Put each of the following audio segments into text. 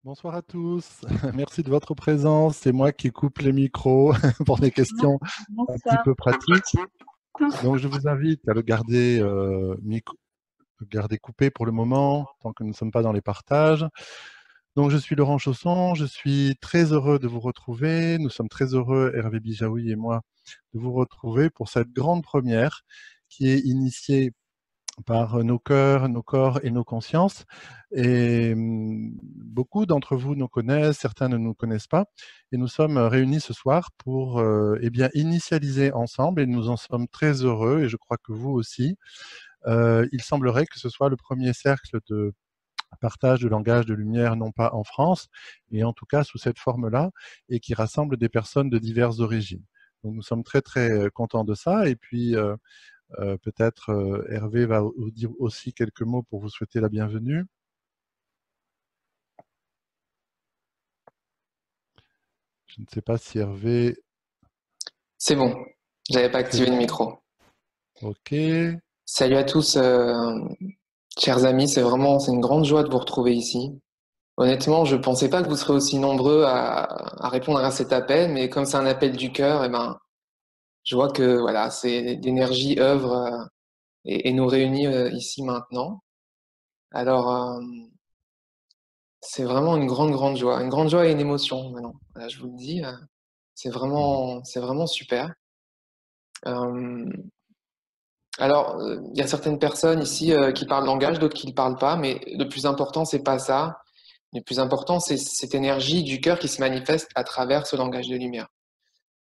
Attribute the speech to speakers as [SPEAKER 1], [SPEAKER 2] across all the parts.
[SPEAKER 1] Bonsoir à tous. Merci de votre présence. C'est moi qui coupe les micros pour des questions un petit
[SPEAKER 2] Bonsoir.
[SPEAKER 1] peu pratiques. Donc, je vous invite à le garder coupé pour le moment, tant que nous ne sommes pas dans les partages. Donc, je suis Laurent Chausson. Je suis très heureux de vous retrouver. Nous sommes très heureux, Hervé Bijaoui et moi, de vous retrouver pour cette grande première qui est initiée par nos cœurs, nos corps et nos consciences. Et beaucoup d'entre vous nous connaissent, certains ne nous connaissent pas. Et nous sommes réunis ce soir pour eh bien, initialiser ensemble, et nous en sommes très heureux, et je crois que vous aussi. Il semblerait que ce soit le premier cercle de partage de langage de lumière, non pas en France, mais en tout cas sous cette forme-là, et qui rassemble des personnes de diverses origines. Donc nous sommes très très contents de ça. Et puis peut-être Hervé va vous dire aussi quelques mots pour vous souhaiter la bienvenue. Je ne sais pas si Hervé...
[SPEAKER 2] C'est bon, j'avais pas
[SPEAKER 1] C'est
[SPEAKER 2] activé le
[SPEAKER 1] bon.
[SPEAKER 2] micro.
[SPEAKER 1] Ok.
[SPEAKER 2] Salut à tous, chers amis, c'est une grande joie de vous retrouver ici. Honnêtement, je pensais pas que vous serez aussi nombreux à répondre à cet appel, mais comme c'est un appel du cœur, eh ben, je vois que voilà, c'est l'énergie œuvre et nous réunit ici maintenant. Alors, c'est vraiment une grande joie et une émotion maintenant. Voilà, je vous le dis,
[SPEAKER 1] Mhm.
[SPEAKER 2] c'est vraiment super. Euh, Alors, il y a certaines personnes ici qui parlent langage, d'autres qui ne parlent pas, mais le plus important, c'est pas ça. Le plus important, c'est cette énergie du cœur qui se manifeste à travers ce langage de lumière.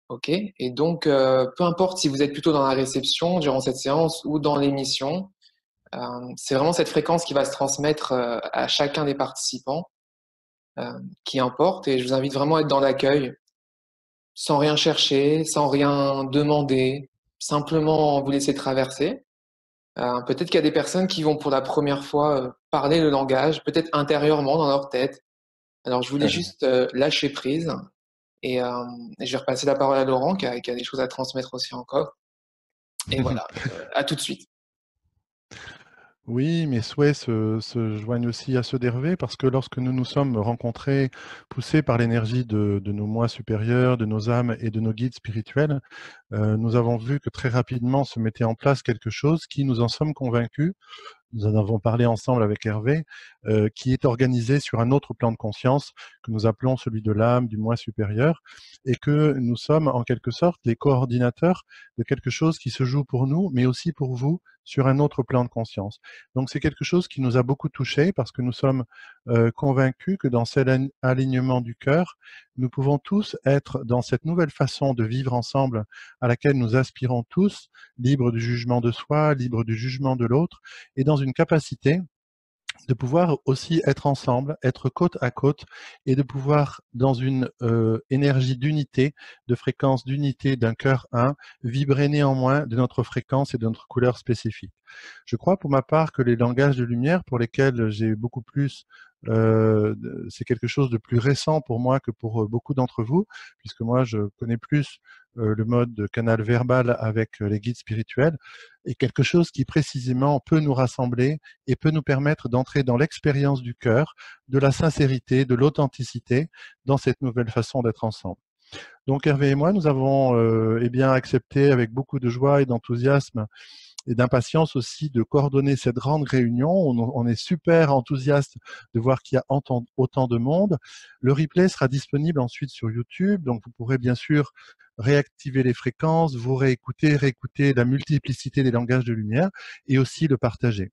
[SPEAKER 2] OK? Et donc, peu importe si vous êtes plutôt dans la réception durant cette séance ou dans l'émission, euh, c'est vraiment cette fréquence qui va se transmettre à chacun des participants qui importe. Et je vous invite vraiment à être dans l'accueil, sans rien chercher, sans rien demander, simplement vous laisser traverser. Peut-être qu'il y a des personnes qui vont pour la première fois parler le langage, peut-être intérieurement dans leur tête. Alors je voulais juste lâcher prise et je vais repasser la parole à Laurent qui a des choses à transmettre aussi encore. Et voilà, à tout de suite.
[SPEAKER 1] Oui, mes souhaits se joignent aussi à ceux d'Hervé, parce que lorsque nous nous sommes rencontrés, poussés par l'énergie de nos moi supérieurs, de nos âmes et de nos guides spirituels, nous avons vu que très rapidement se mettait en place quelque chose qui, nous en sommes convaincus, nous en avons parlé ensemble avec Hervé, qui est organisé sur un autre plan de conscience que nous appelons celui de l'âme, du moi supérieur, et que nous sommes en quelque sorte les coordinateurs de quelque chose qui se joue pour nous, mais aussi pour vous, sur un autre plan de conscience. Donc c'est quelque chose qui nous a beaucoup touchés, parce que nous sommes convaincus que dans cet alignement du cœur, nous pouvons tous être dans cette nouvelle façon de vivre ensemble à laquelle nous aspirons tous, libres du jugement de soi, libres du jugement de l'autre, et dans une capacité de pouvoir aussi être ensemble, être côte à côte, et de pouvoir, dans une énergie d'unité, de fréquence d'unité d'un cœur un, vibrer néanmoins de notre fréquence et de notre couleur spécifique. Je crois pour ma part que les langages de lumière, pour lesquels j'ai beaucoup plus, c'est quelque chose de plus récent pour moi que pour beaucoup d'entre vous, puisque moi je connais plus le mode de canal verbal avec les guides spirituels, est quelque chose qui précisément peut nous rassembler et peut nous permettre d'entrer dans l'expérience du cœur, de la sincérité, de l'authenticité dans cette nouvelle façon d'être ensemble. Donc Hervé et moi, nous avons eh bien accepté avec beaucoup de joie et d'enthousiasme et d'impatience aussi de coordonner cette grande réunion. On est super enthousiaste de voir qu'il y a autant de monde. Le replay sera disponible ensuite sur YouTube, donc vous pourrez bien sûr réactiver les fréquences, vous réécouter la multiplicité des langages de lumière et aussi le partager.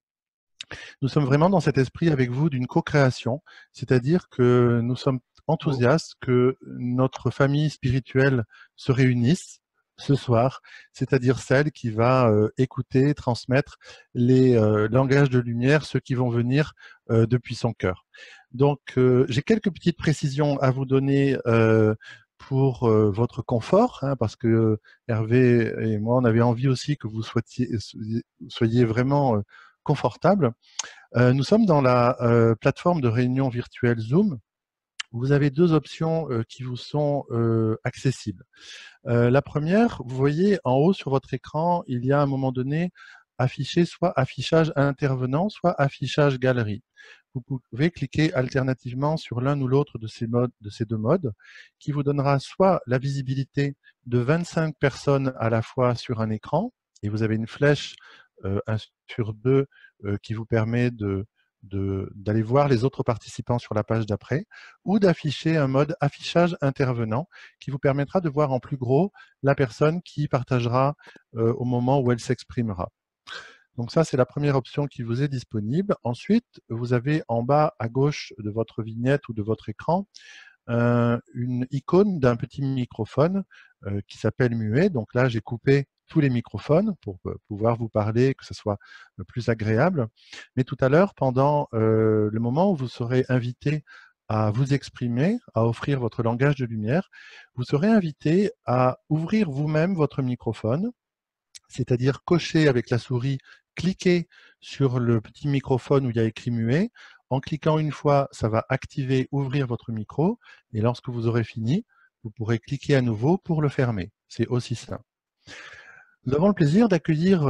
[SPEAKER 1] Nous sommes vraiment dans cet esprit avec vous d'une co-création, c'est-à-dire que nous sommes enthousiastes que notre famille spirituelle se réunisse ce soir, c'est-à-dire celle qui va écouter, transmettre les langages de lumière, ceux qui vont venir depuis son cœur. Donc, j'ai quelques petites précisions à vous donner pour votre confort, hein, parce que Hervé et moi, on avait envie aussi que vous soyez vraiment confortable. Nous sommes dans la plateforme de réunion virtuelle Zoom. Vous avez deux options qui vous sont accessibles. La première, vous voyez en haut sur votre écran, il y a à un moment donné affiché soit affichage intervenant, soit affichage galerie. vous pouvez cliquer alternativement sur l'un ou l'autre de ces deux modes, qui vous donnera soit la visibilité de 25 personnes à la fois sur un écran, et vous avez une flèche 1 sur 2 qui vous permet d'aller voir les autres participants sur la page d'après, ou d'afficher un mode affichage intervenant qui vous permettra de voir en plus gros la personne qui partagera au moment où elle s'exprimera. Donc ça, c'est la première option qui vous est disponible. Ensuite, vous avez en bas à gauche de votre vignette ou de votre écran une icône d'un petit microphone qui s'appelle muet. Donc là, j'ai coupé tous les microphones pour pouvoir vous parler, que ce soit plus agréable. Mais tout à l'heure, pendant le moment où vous serez invité à vous exprimer, à offrir votre langage de lumière, vous serez invité à ouvrir vous-même votre microphone, c'est-à-dire cocher avec la souris, cliquer sur le petit microphone où il y a écrit muet. En cliquant une fois, ça va activer, ouvrir votre micro, et lorsque vous aurez fini, vous pourrez cliquer à nouveau pour le fermer. C'est aussi simple. Nous avons le plaisir d'accueillir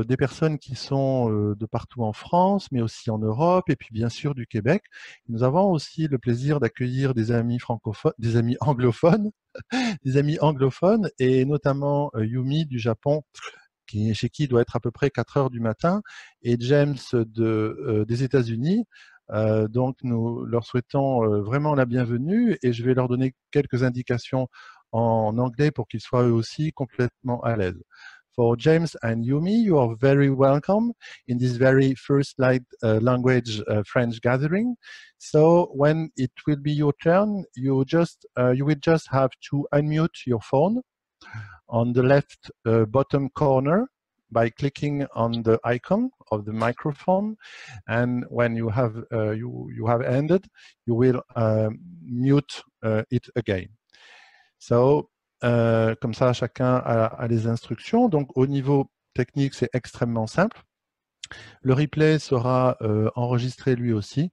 [SPEAKER 1] des personnes qui sont de partout en France, mais aussi en Europe, et puis bien sûr du Québec. Nous avons aussi le plaisir d'accueillir des amis francophones, des amis anglophones, des amis anglophones, et notamment Yumi du Japon, chez qui il doit être à peu près 4 heures du matin, et James des États-Unis. Donc, nous leur souhaitons vraiment la bienvenue, et je vais leur donner quelques indications en anglais pour qu'ils soient eux aussi complètement à l'aise. For James and Yumi, you are very welcome in this very first language French gathering. So when it will be your turn, you will just have to unmute your phone on the left bottom corner by clicking on the icon of the microphone, and when you have ended, you will mute it again. So, comme ça, chacun a les instructions. Donc, au niveau technique, c'est extrêmement simple. Le replay sera enregistré lui aussi.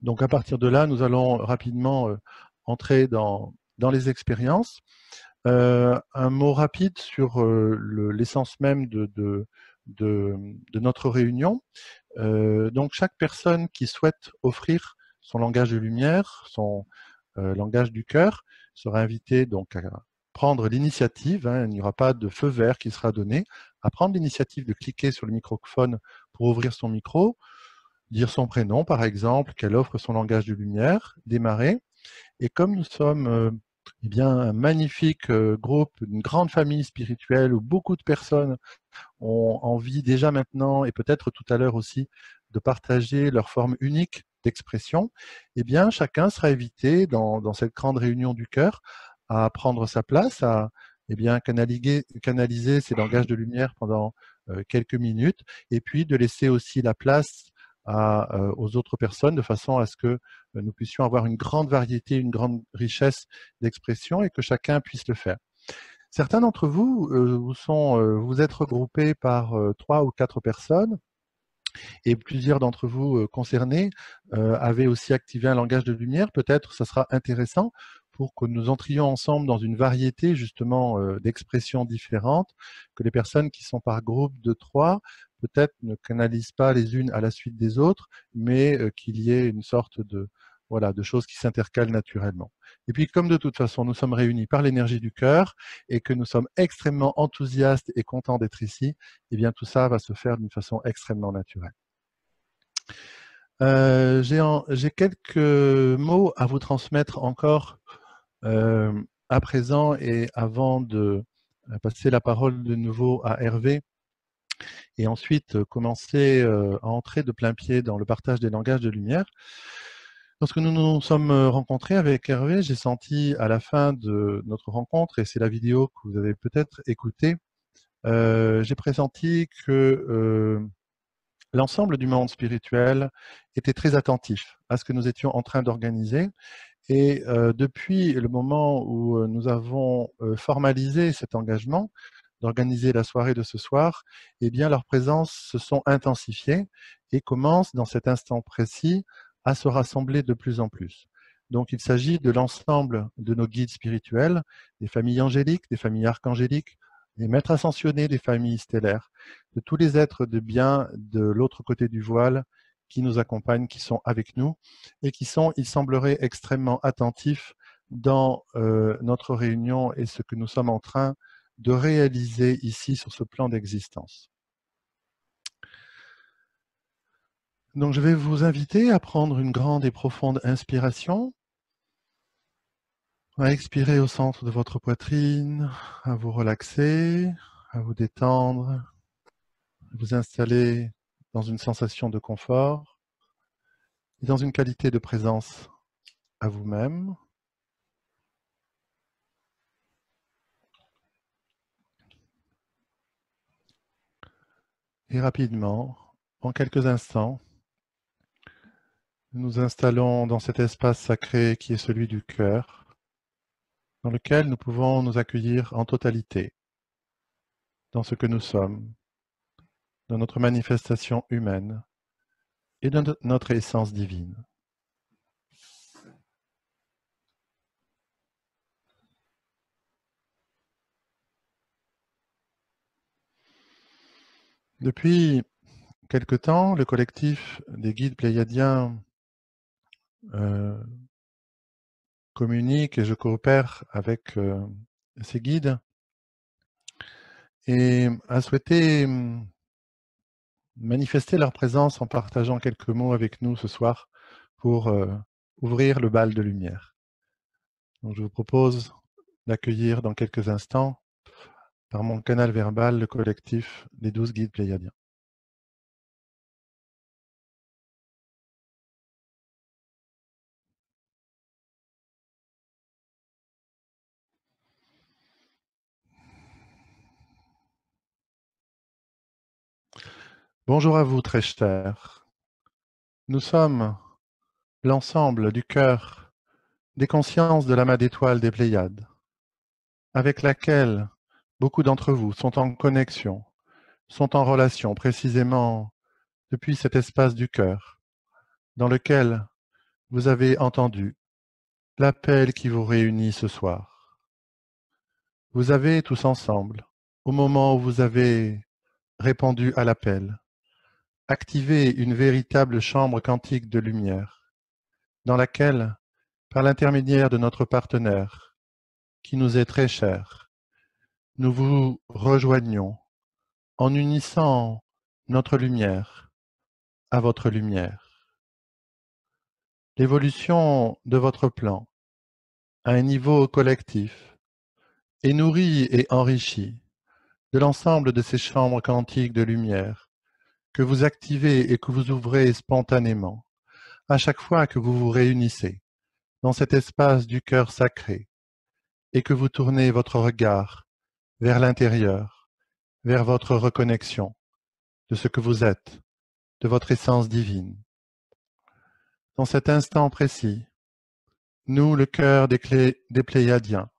[SPEAKER 1] Donc, à partir de là, nous allons rapidement entrer dans les expériences. Un mot rapide sur l'essence même de notre réunion. Donc, chaque personne qui souhaite offrir son langage de lumière, son langage du cœur, sera invitée donc à prendre l'initiative, hein, il n'y aura pas de feu vert qui sera donné, à prendre l'initiative de cliquer sur le microphone pour ouvrir son micro, dire son prénom par exemple, qu'elle offre son langage de lumière, démarrer. Et comme nous sommes eh bien, un magnifique groupe, une grande famille spirituelle où beaucoup de personnes ont envie déjà maintenant et peut-être tout à l'heure aussi de partager leur forme unique d'expression, eh bien, chacun sera invité dans cette grande réunion du cœur à prendre sa place, à eh bien, canaliser ses langages de lumière pendant quelques minutes, et puis de laisser aussi la place aux autres personnes de façon à ce que nous puissions avoir une grande variété, une grande richesse d'expression et que chacun puisse le faire. Certains d'entre vous vous êtes regroupés par 3 ou 4 personnes, et plusieurs d'entre vous concernés avaient aussi activé un langage de lumière. Peut-être ça sera intéressant pour que nous entrions ensemble dans une variété justement d'expressions différentes, que les personnes qui sont par groupe de 3 peut-être ne canalisent pas les unes à la suite des autres, mais qu'il y ait une sorte de choses qui s'intercalent naturellement. Et puis, comme de toute façon, nous sommes réunis par l'énergie du cœur et que nous sommes extrêmement enthousiastes et contents d'être ici, eh bien, tout ça va se faire d'une façon extrêmement naturelle. J'ai quelques mots à vous transmettre encore à présent, et avant de passer la parole de nouveau à Hervé, et ensuite commencer à entrer de plein pied dans le partage des langages de lumière. Lorsque nous nous sommes rencontrés avec Hervé, j'ai senti à la fin de notre rencontre, et c'est la vidéo que vous avez peut-être écoutée, j'ai pressenti que l'ensemble du monde spirituel était très attentif à ce que nous étions en train d'organiser. Et depuis le moment où nous avons formalisé cet engagement d'organiser la soirée de ce soir, eh bien, leurs présences se sont intensifiées et commencent dans cet instant précis à se rassembler de plus en plus. Donc, il s'agit de l'ensemble de nos guides spirituels, des familles angéliques, des familles archangéliques, des maîtres ascensionnés, des familles stellaires, de tous les êtres de bien de l'autre côté du voile qui nous accompagnent, qui sont avec nous et qui sont, il semblerait, extrêmement attentifs dans notre réunion et ce que nous sommes en train de réaliser ici sur ce plan d'existence. Donc je vais vous inviter à prendre une grande et profonde inspiration, à expirer au centre de votre poitrine, à vous relaxer, à vous détendre, à vous installer dans une sensation de confort et dans une qualité de présence à vous-même. Et rapidement, en quelques instants, nous nous installons dans cet espace sacré qui est celui du cœur, dans lequel nous pouvons nous accueillir en totalité, dans ce que nous sommes, dans notre manifestation humaine et dans notre essence divine. Depuis quelque temps, le collectif des guides pléiadiens communique et je coopère avec ces guides et a souhaité manifester leur présence en partageant quelques mots avec nous ce soir pour ouvrir le bal de lumière. Donc je vous propose d'accueillir dans quelques instants par mon canal verbal le collectif des 12 guides pléiadiens. Bonjour à vous très chers. Nous sommes l'ensemble du cœur des consciences de l'amas d'étoiles des Pléiades, avec laquelle beaucoup d'entre vous sont en connexion, sont en relation précisément depuis cet espace du cœur, dans lequel vous avez entendu l'appel qui vous réunit ce soir. Vous avez tous ensemble, au moment où vous avez répondu à l'appel, activé une véritable chambre quantique de lumière, dans laquelle, par l'intermédiaire de notre partenaire, qui nous est très cher, nous vous rejoignons en unissant notre lumière à votre lumière. L'évolution de votre plan à un niveau collectif est nourrie et enrichie de l'ensemble de ces chambres quantiques de lumière que vous activez et que vous ouvrez spontanément à chaque fois que vous vous réunissez dans cet espace du cœur sacré et que vous tournez votre regard vers l'intérieur, vers votre reconnexion de ce que vous êtes, de votre essence divine. Dans cet instant précis, nous, le cœur des Pléiadiens,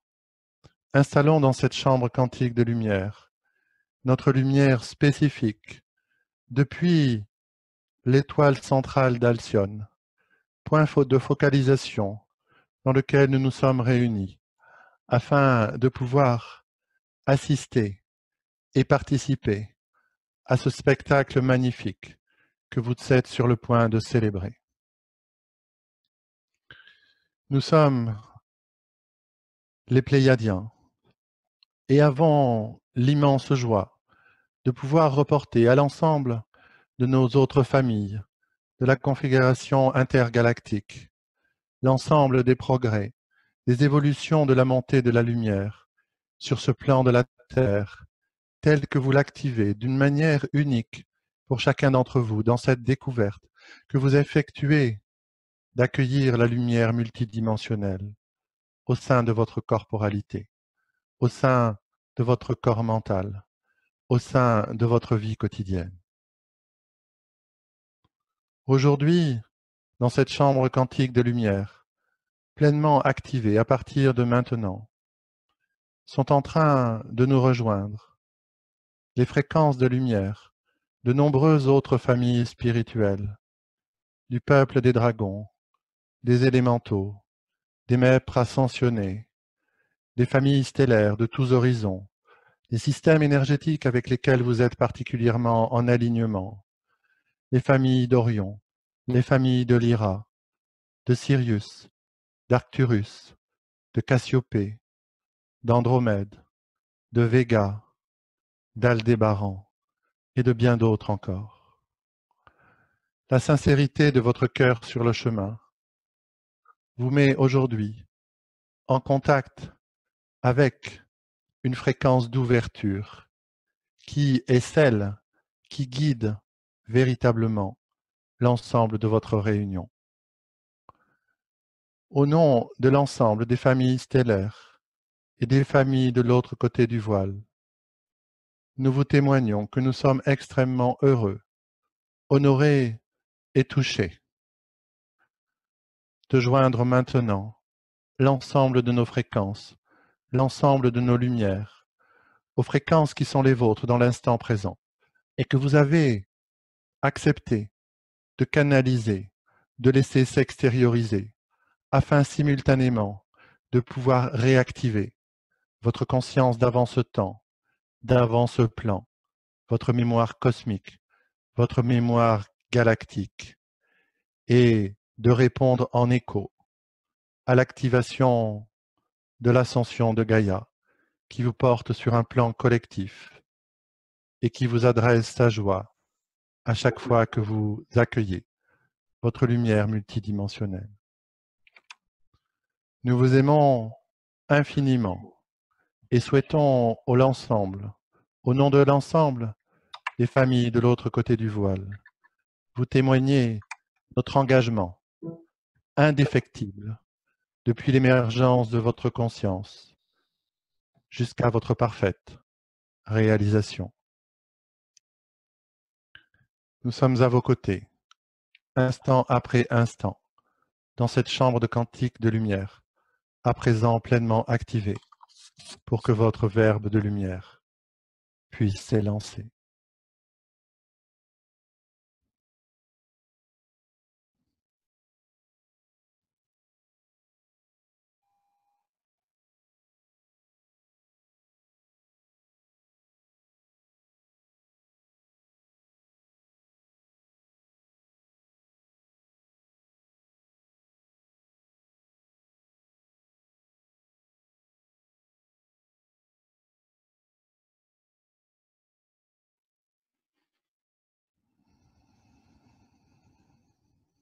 [SPEAKER 1] installons dans cette chambre quantique de lumière notre lumière spécifique depuis l'étoile centrale d'Alcyone, point de focalisation dans lequel nous nous sommes réunis, afin de pouvoir assister et participer à ce spectacle magnifique que vous êtes sur le point de célébrer. Nous sommes les Pléiadiens et avons l'immense joie de pouvoir reporter à l'ensemble de nos autres familles de la configuration intergalactique l'ensemble des progrès, des évolutions de la montée de la lumière sur ce plan de la Terre, tel que vous l'activez d'une manière unique pour chacun d'entre vous dans cette découverte que vous effectuez d'accueillir la lumière multidimensionnelle au sein de votre corporalité, au sein de votre corps mental, au sein de votre vie quotidienne. Aujourd'hui, dans cette chambre quantique de lumière, pleinement activée à partir de maintenant, sont en train de nous rejoindre les fréquences de lumière de nombreuses autres familles spirituelles, du peuple des dragons, des élémentaux, des maîtres ascensionnés, des familles stellaires de tous horizons, des systèmes énergétiques avec lesquels vous êtes particulièrement en alignement, les familles d'Orion, les familles de Lyra, de Sirius, d'Arcturus, de Cassiopée, d'Andromède, de Véga, d'Aldébaran et de bien d'autres encore. La sincérité de votre cœur sur le chemin vous met aujourd'hui en contact avec une fréquence d'ouverture qui est celle qui guide véritablement l'ensemble de votre réunion. Au nom de l'ensemble des familles stellaires et des familles de l'autre côté du voile, nous vous témoignons que nous sommes extrêmement heureux, honorés et touchés de joindre maintenant l'ensemble de nos fréquences, l'ensemble de nos lumières, aux fréquences qui sont les vôtres dans l'instant présent, et que vous avez accepté de canaliser, de laisser s'extérioriser, afin simultanément de pouvoir réactiver votre conscience d'avant ce temps, d'avant ce plan, votre mémoire cosmique, votre mémoire galactique, et de répondre en écho à l'activation de l'ascension de Gaïa, qui vous porte sur un plan collectif et qui vous adresse sa joie à chaque fois que vous accueillez votre lumière multidimensionnelle. Nous vous aimons infiniment et souhaitons au l'ensemble, au nom de l'ensemble des familles de l'autre côté du voile, vous témoigner notre engagement indéfectible depuis l'émergence de votre conscience jusqu'à votre parfaite réalisation. Nous sommes à vos côtés, instant après instant, dans cette chambre de quantique de lumière, à présent pleinement activée, pour que votre verbe de lumière puisse s'élancer.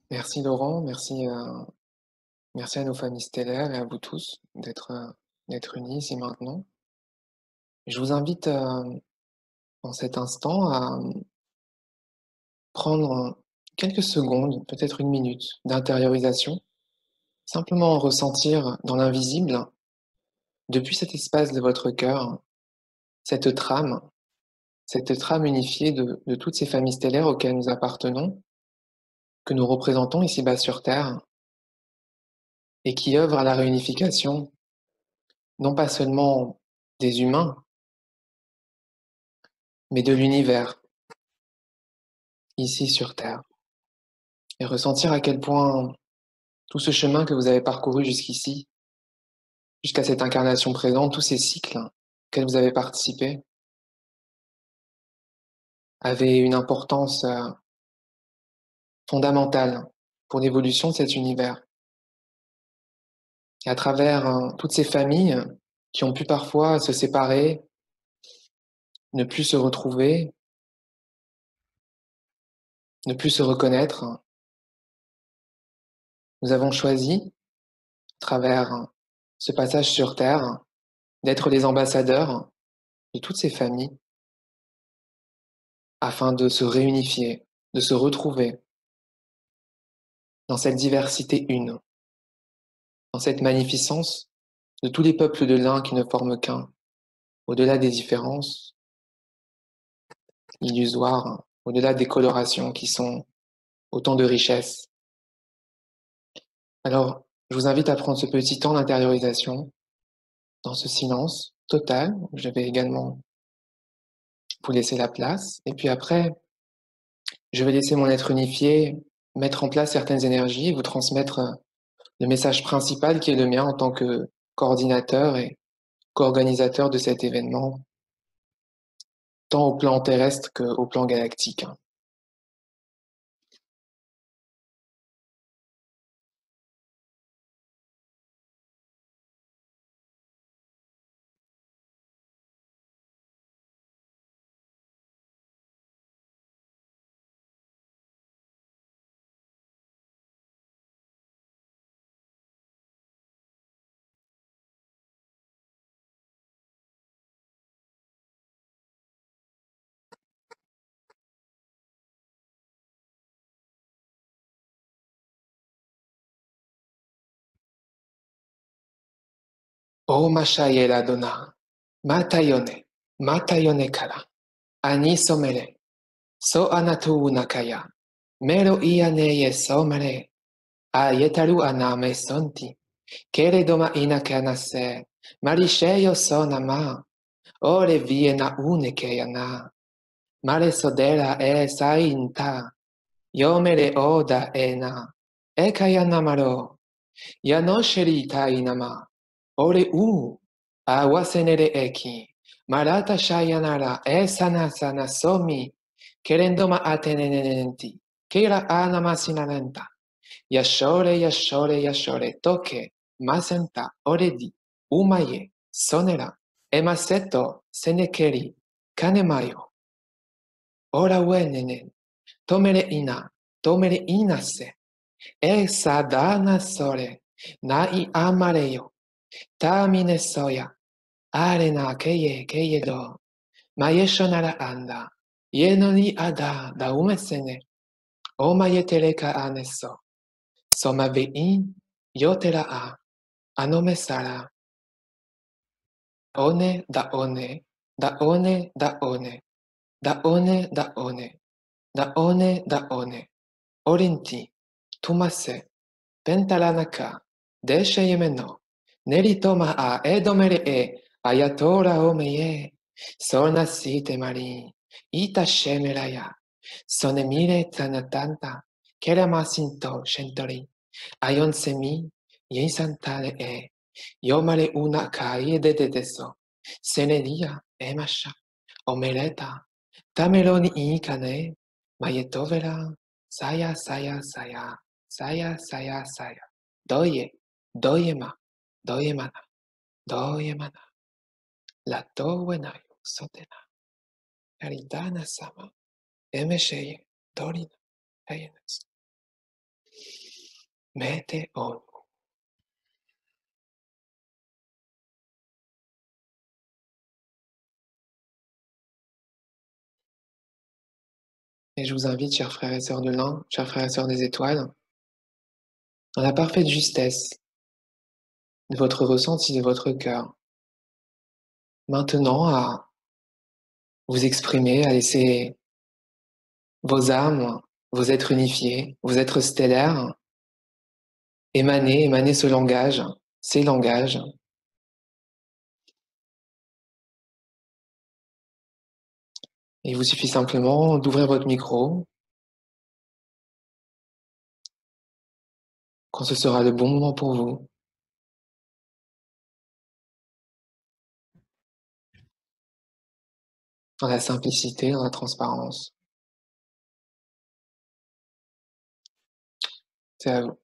[SPEAKER 2] Merci Laurent, merci à nos familles stellaires et à vous tous d'être unis ici maintenant. Je vous invite en cet instant à prendre quelques secondes, peut-être une minute d'intériorisation, simplement ressentir dans l'invisible, depuis cet espace de votre cœur, cette trame, cette trame unifiée de toutes ces familles stellaires auxquelles nous appartenons, que nous représentons ici-bas sur Terre, et qui œuvrent à la réunification, non pas seulement des humains, mais de l'univers, ici sur Terre. Et ressentir à quel point tout ce chemin que vous avez parcouru jusqu'ici, jusqu'à cette incarnation présente, tous ces cycles auxquels vous avez participé, avaient une importance fondamentale pour l'évolution de cet univers. Et à travers toutes ces familles qui ont pu parfois se séparer, ne plus se retrouver, ne plus se reconnaître, nous avons choisi, à travers ce passage sur Terre, d'être les ambassadeurs de toutes ces familles afin de se réunifier, de se retrouver dans cette diversité une, dans cette magnificence de tous les peuples de l'un qui ne forment qu'un, au-delà des différences illusoires, au-delà des colorations qui sont autant de richesses. Alors, je vous invite à prendre ce petit temps d'intériorisation dans ce silence total. Je vais également vous laisser la place. Et puis après, je vais laisser mon être unifié mettre en place certaines énergies et vous transmettre le message principal qui est le mien en tant que coordinateur et co-organisateur de cet événement, tant au plan terrestre qu'au plan galactique. O Mashayela Dona, Matayone Kara, Ani Somere, So Anatu Nakaya, Mero Ianeye Somere, Ayetaru Aname Sonti, Kere Doma Inakanase, Marisheyo Sonama, Ore Viena Unekeyana, Mare Sodera E Sainta, Yomere Oda Ena, Ekayanamaro, Yanosheri Tainama, Ore Awasenere Eki, Marata Shayanara, Esana Somi, Kerendoma Atenenti, Kira Anamasinalenta, Yashore, Toke, Masenta, Oredi, Umaye, Sonera, Emaseto, Senekeri, Kanemayo, Ora Wenenen, Tomere Inase, Sadana Sore, Nai Amareyo, Tamine Soya, Arena Keye do, Mayeshonara Anda, Yenoni Ada, da Umesene, Omayetereka Aneso, Soma Vein, Yotera A, Anomesara, One, da One, da One, da One, da One, da One, da One, da One, Orinti, Tumase, Pentalanaka, Deshe Yemeno, Neritoma a Edomere Ayatora Omeye, Sona Site Mari, Ita Shemeraya, Sonemire Tanatanta, Keramasinto Shentori, Ayon Semi, Yesantale Yomare una Kai de Deso, Senedia, Emasha, Omereta, Tameroni Ikane, Mayetovera, Saya, Doyema, Doyemana, Doyemana, La Towenayo, Sotena, Aridana Sama, Emesheye, Dorina, Hayenes, Mete on. Et je vous invite, chers frères et sœurs de l'un, chers frères et sœurs des étoiles, dans la parfaite justesse de votre ressenti, de votre cœur, maintenant à vous exprimer, à laisser vos âmes, vos êtres unifiés, vos êtres stellaires, émaner ce langage, ces langages. Il vous suffit simplement d'ouvrir votre micro quand ce sera le bon moment pour vous. Dans la simplicité, dans la transparence. C'est à vous.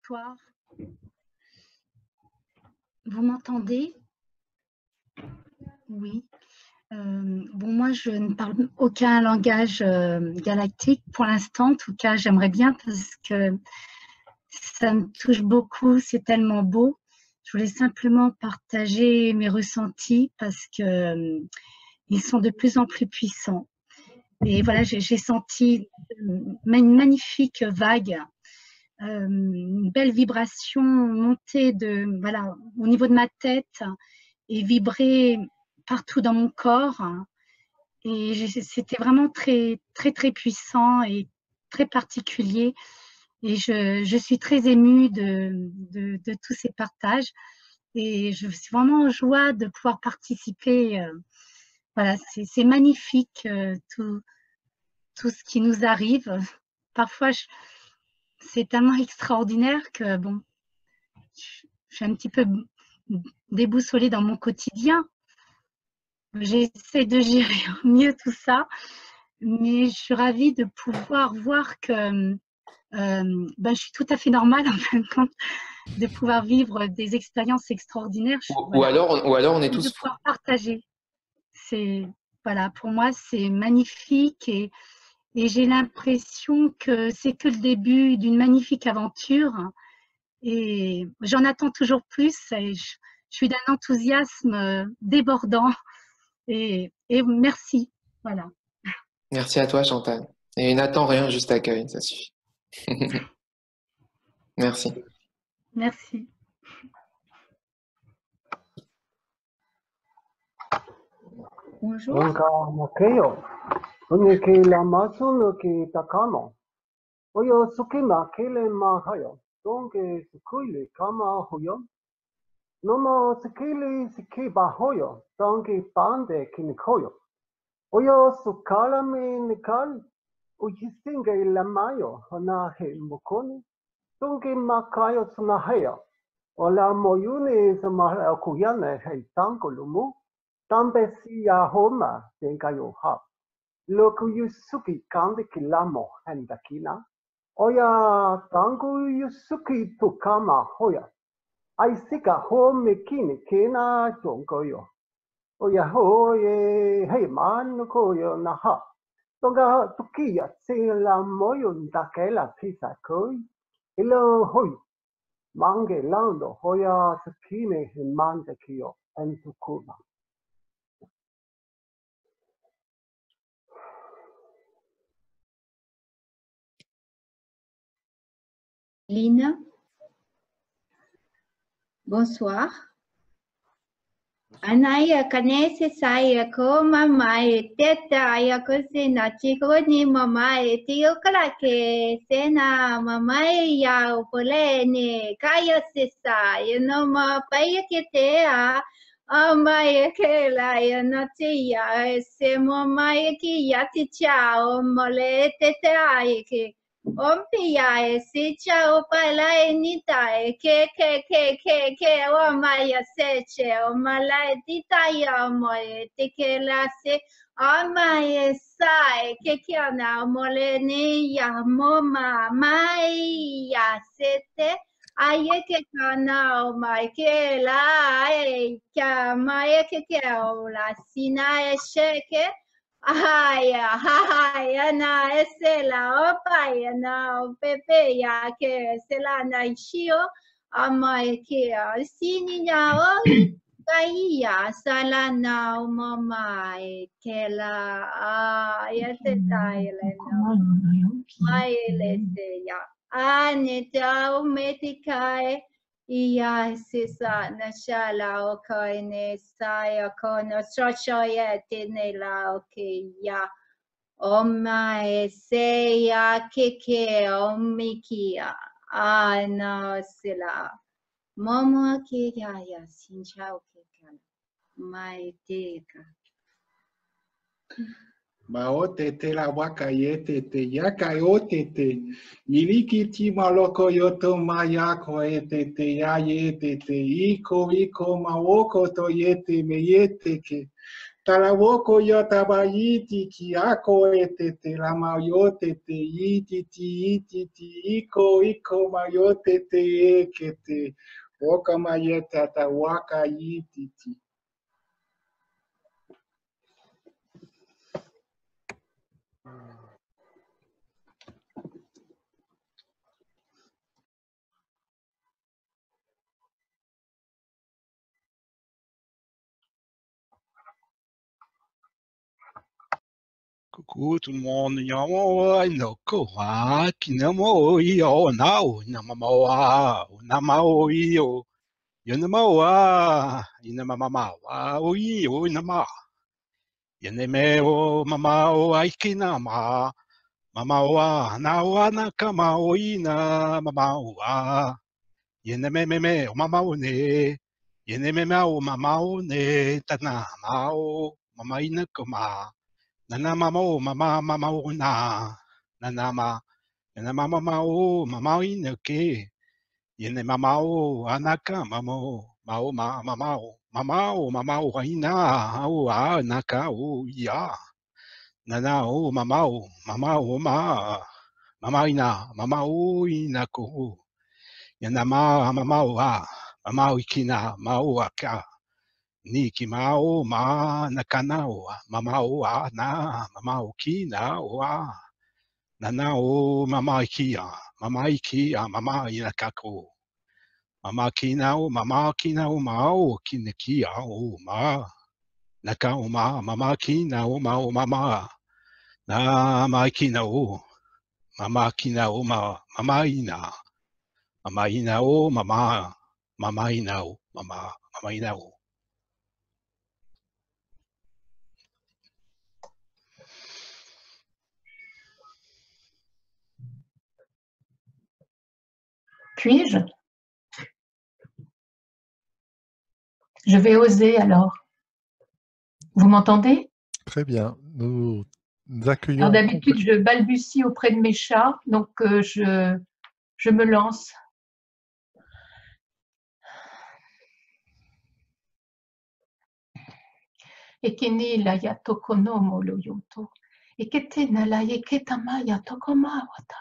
[SPEAKER 3] Bonsoir. Vous m'entendez? Oui. Bon, moi, je ne parle aucun langage galactique pour l'instant. En tout cas, j'aimerais bien parce que ça me touche beaucoup. C'est tellement beau. Je voulais simplement partager mes ressentis parce que ils sont de plus en plus puissants. Et voilà, j'ai senti une magnifique vague, une belle vibration monter voilà, au niveau de ma tête et vibrer partout dans mon corps. Et c'était vraiment très, très, très puissant et très particulier. Et je suis très émue de tous ces partages. Et je suis vraiment en joie de pouvoir participer. Voilà, c'est magnifique tout ce qui nous arrive. Parfois, c'est tellement extraordinaire que bon, je suis un petit peu déboussolée dans mon quotidien. J'essaie de gérer au mieux tout ça, mais je suis ravie de pouvoir voir que je suis tout à fait normale en fin de compte, de pouvoir vivre des expériences extraordinaires.
[SPEAKER 2] Ou alors on est tous...
[SPEAKER 3] De pouvoir partager. Voilà, pour moi, c'est magnifique et j'ai l'impression que c'est que le début d'une magnifique aventure et j'en attends toujours plus et je suis d'un enthousiasme débordant et Et merci. Voilà.
[SPEAKER 2] Merci à toi, Chantal. Et n'attends rien, juste accueille, ça suffit. Merci.
[SPEAKER 3] Merci. Bonjour.
[SPEAKER 4] Makeo. Uniki la masuno ki takamo. Oyo sukima kile mahayo. Donge sukuili kama huyo. Nomo sikili sikiba hoyo. Donge bande kinikoyo. Oyo sukala mi nikal. Ujisinge la mayo. Hona he mukoni. Donge makayo sunahaya. Ola moyuni samara kuyane he tango lumu. Tambe si ya homa dengayo ha. Loku yusuki kandi kilamo hendakina. Oya tangu yusuki tukama hoya. Aisika ho mekini kena tongoyo. Oya hoye hey man koyo na ha. Tonga tukia sila moyo ndakela pisa koi. Ilo hoy. Mange lando hoya sakine himande kiyo entukuma.
[SPEAKER 5] Lina, bonsoir. Anaya kanese saya ko mama teta ya ko sena chico ni mama tio krake sena mama ya opole ne kaya sesa you know ma paya que te a amaya que la ya no te ya se mama que ya te chao mole teta ay que Ompia si ciao pala enita ke o maya seche o mala dita ya moe te ke la se o maya sai ke ana mole ni ya moma mai ya sete aye ke kana o mai ke la ka mai ke o la sina e sheke Ay, na ese la opa ya na pepe ya que se la na ishio ama que sini ya oi kaya sala na mama que la ya te taile no mai le se ya aneta o metikae Iya sisa na shala o koine saya kono chochoye tine la oke ya oma ese ya keke omikia ana sila momo ke ya sincha o keka mai teka
[SPEAKER 6] Maotete la wakayete yakayotete ilikiti maloko yoto mayako etete yayetete iko maoko toyete meyete ke talawoko yotabayiti kiako etete la mayotete ititi iko mayotete ekete woka mayeta tawaka yititi.
[SPEAKER 7] Coucou tout le monde, yamo inoko wa kinamo yo nao namamo wa namao yo yanamo wa inamama wa oi o nama yaneme o mama o aikinama mama wa na wa nakama o ina mama wa yaneme meme o mama o ne yaneme o mama o ne tana mao mama inakoma Nana mama mama na nana mama inake yene mama anaka mama ina au anaka ya nana mama ina inako yana mama ikina aka Niki mao ma nakanao mamao na mamao kina wa nanao mama ikia mama inakako mama kinao mao kinekia o ma Naka oma, mama kina oma o mama. Na makina o. Mama kina o mama ina. Mama ina o mama. Mama ina o mama. Mama ina o.
[SPEAKER 8] Puis-je? Je vais oser alors. Vous m'entendez?
[SPEAKER 1] Très bien. Nous
[SPEAKER 8] Alors
[SPEAKER 1] accueillons.
[SPEAKER 8] d'habitude, je balbutie auprès de mes chats, donc je me lance. Ekeni la ya tokonomo lo yoto. Ekete na la yeketama ya tokomawata.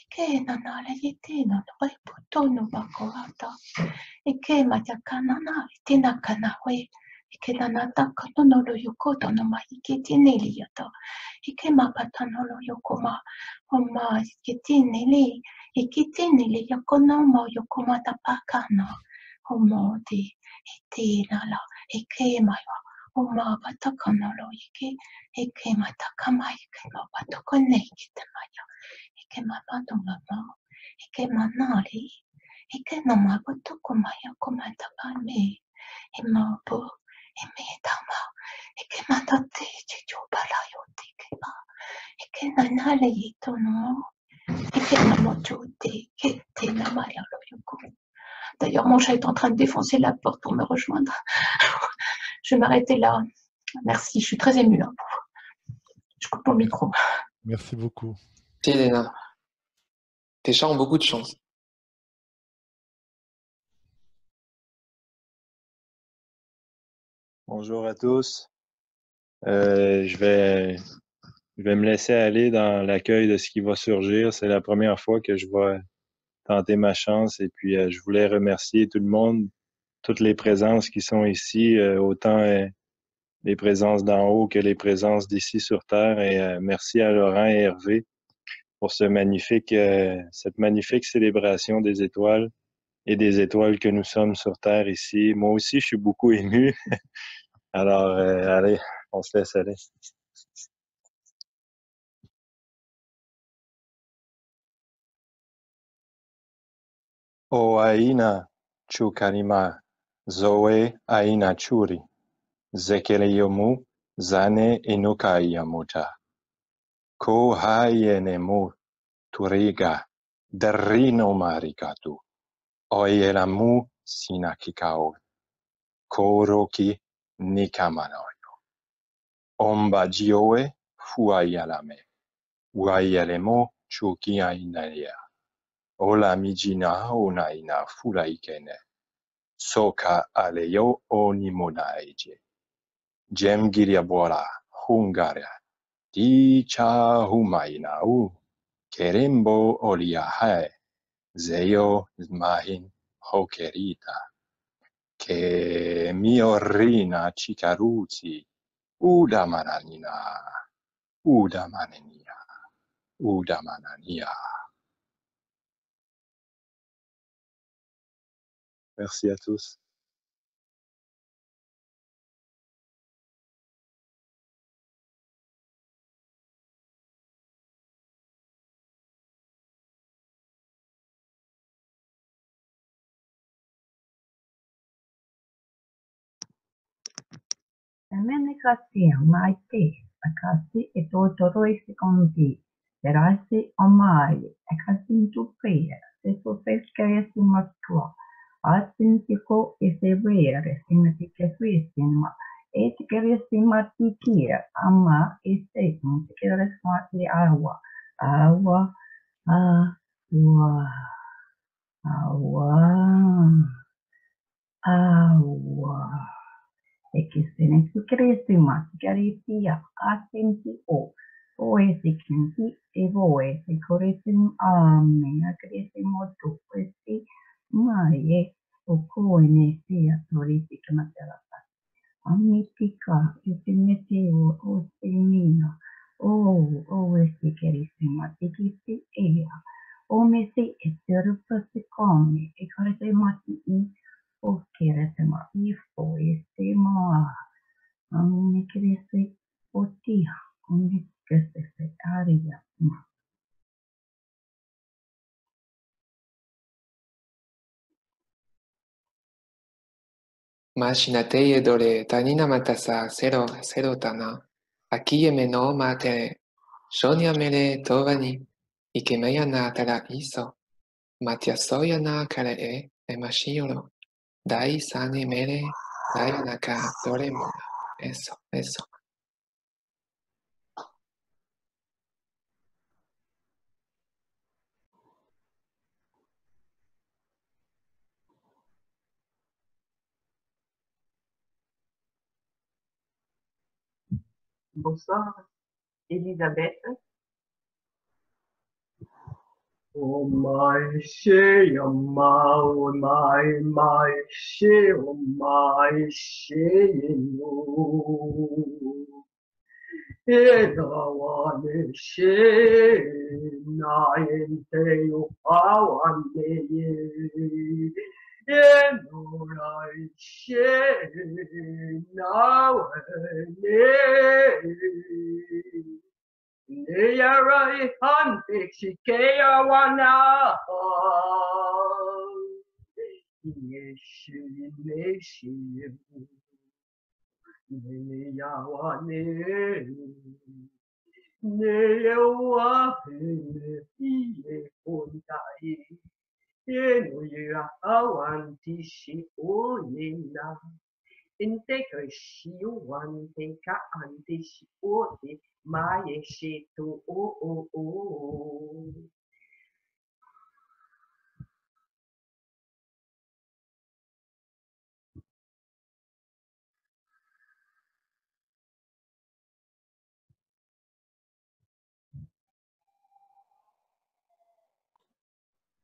[SPEAKER 8] Eke na na la yete na re poto no bakoata. Eke matakana na itina kana we. Eke na na takono no lo yokoto no ma iketine li yato. Eke mapata no lo yokoma. Oma iketine li. Iketine li yakono mo yokoma tapakana. Omo di itina la. Eke mayo. Oma batakanolo ike eke matakama ike no batakone ike maya ike mabado mama ike manali ike no mabatuko maya komatabame imobo imetama ike matate chichubalayo tikeba ike nanale itono ike namochote ike tena maya loyoko. D'ailleurs, mon chat est en train de défoncer la porte pour me rejoindre. Je vais m'arrêter là. Merci, je suis très émue. Hein. Je coupe mon micro.
[SPEAKER 1] Merci beaucoup.
[SPEAKER 2] Elena, tes chats ont beaucoup de chance.
[SPEAKER 9] Bonjour à tous. Je vais me laisser aller dans l'accueil de ce qui va surgir. C'est la première fois que je vais tenter ma chance et puis je voulais remercier tout le monde, toutes les présences qui sont ici, autant les présences d'en haut que les présences d'ici sur Terre. Et merci à Laurent et Hervé pour cette magnifique célébration des étoiles et des étoiles que nous sommes sur Terre ici. Moi aussi, je suis beaucoup ému. Alors, allez, on se laisse aller. O aina chukarima, zoe aina churi, zekeleyomu, zane inukayamuta. Ko hayenemu, turiga, derrino marikatu, oyelamu sinakikao, koroki nikamanoyo. Omba jioe, fuayalame, uayelemo chukiainaya. Ola mijina onaina fulaikene. Soka aleyo onimonaeje. Jem giriabora hungaria. Di cha humaina u. Kerembo oliahae. Zeyo mahin hokerita. Ke miorina chikaruti. Udamananina. Udamanania. Udamanania. Merci à tous.
[SPEAKER 10] Mene kasi mai te, akasi e tō toro i se konti, te raisi o mai, e kasi ntu pēra, te so wheskaya si matua, asin si ko e se wēre, si me te ke wēsinma, e te keria si mati kia, ama e se, te keria si mati awa, awa, awa, awa, awa. E ke sene si kresi mati kariti ya asinti o se kinti e voe se koresi ame a kresi moto questi mai o koe ne si a toriti ke materata amitika e se meti o se mina o se kresi mati kiti ea o me se e te rupa se kome e koresi mati i o kere te ma i fo e te ma me crece otia, me crece aria.
[SPEAKER 2] Machinate dore tanina matasa sero tana. Aquí no mate. Shonya mere tovani. Ikemeya na tara iso. Matiasoya na kare e mashioro. Dai sane mere. Dai naka dore mona. Eso.
[SPEAKER 11] Bonsoir, Elisabeth.
[SPEAKER 12] Oh my she, oh my she, oh my she, no. Edawane she, na ente yo awane ye. Enorai she, na wane. Neyarai hante shikeya wana. Yeshi neshi neyawa ne neyawa iye kontai eno ya awanti shi oyena inteka shi wante ka anti shi ote mae shi to o.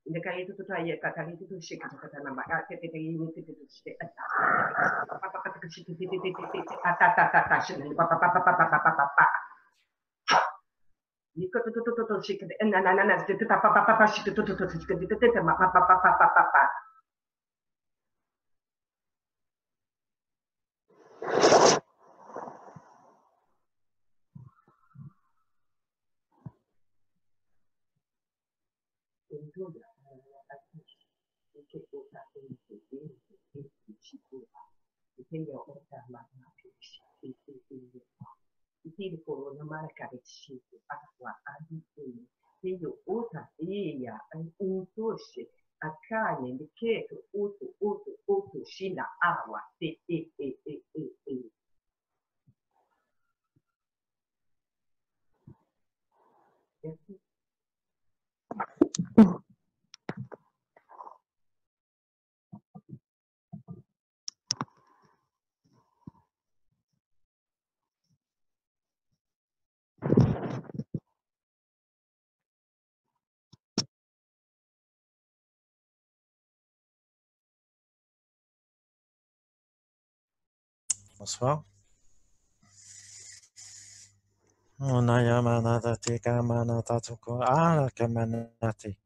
[SPEAKER 11] The Kaito to try a Katarito to shake Katana, you got to shake it and ananas, the papa shake to Tiri corona marca vestito acqua addirittura io ota ia un tosce a cane di cheto oto shina awa e.
[SPEAKER 13] Bonsoir. Onayamanadati kamanatatuko ala kamanati.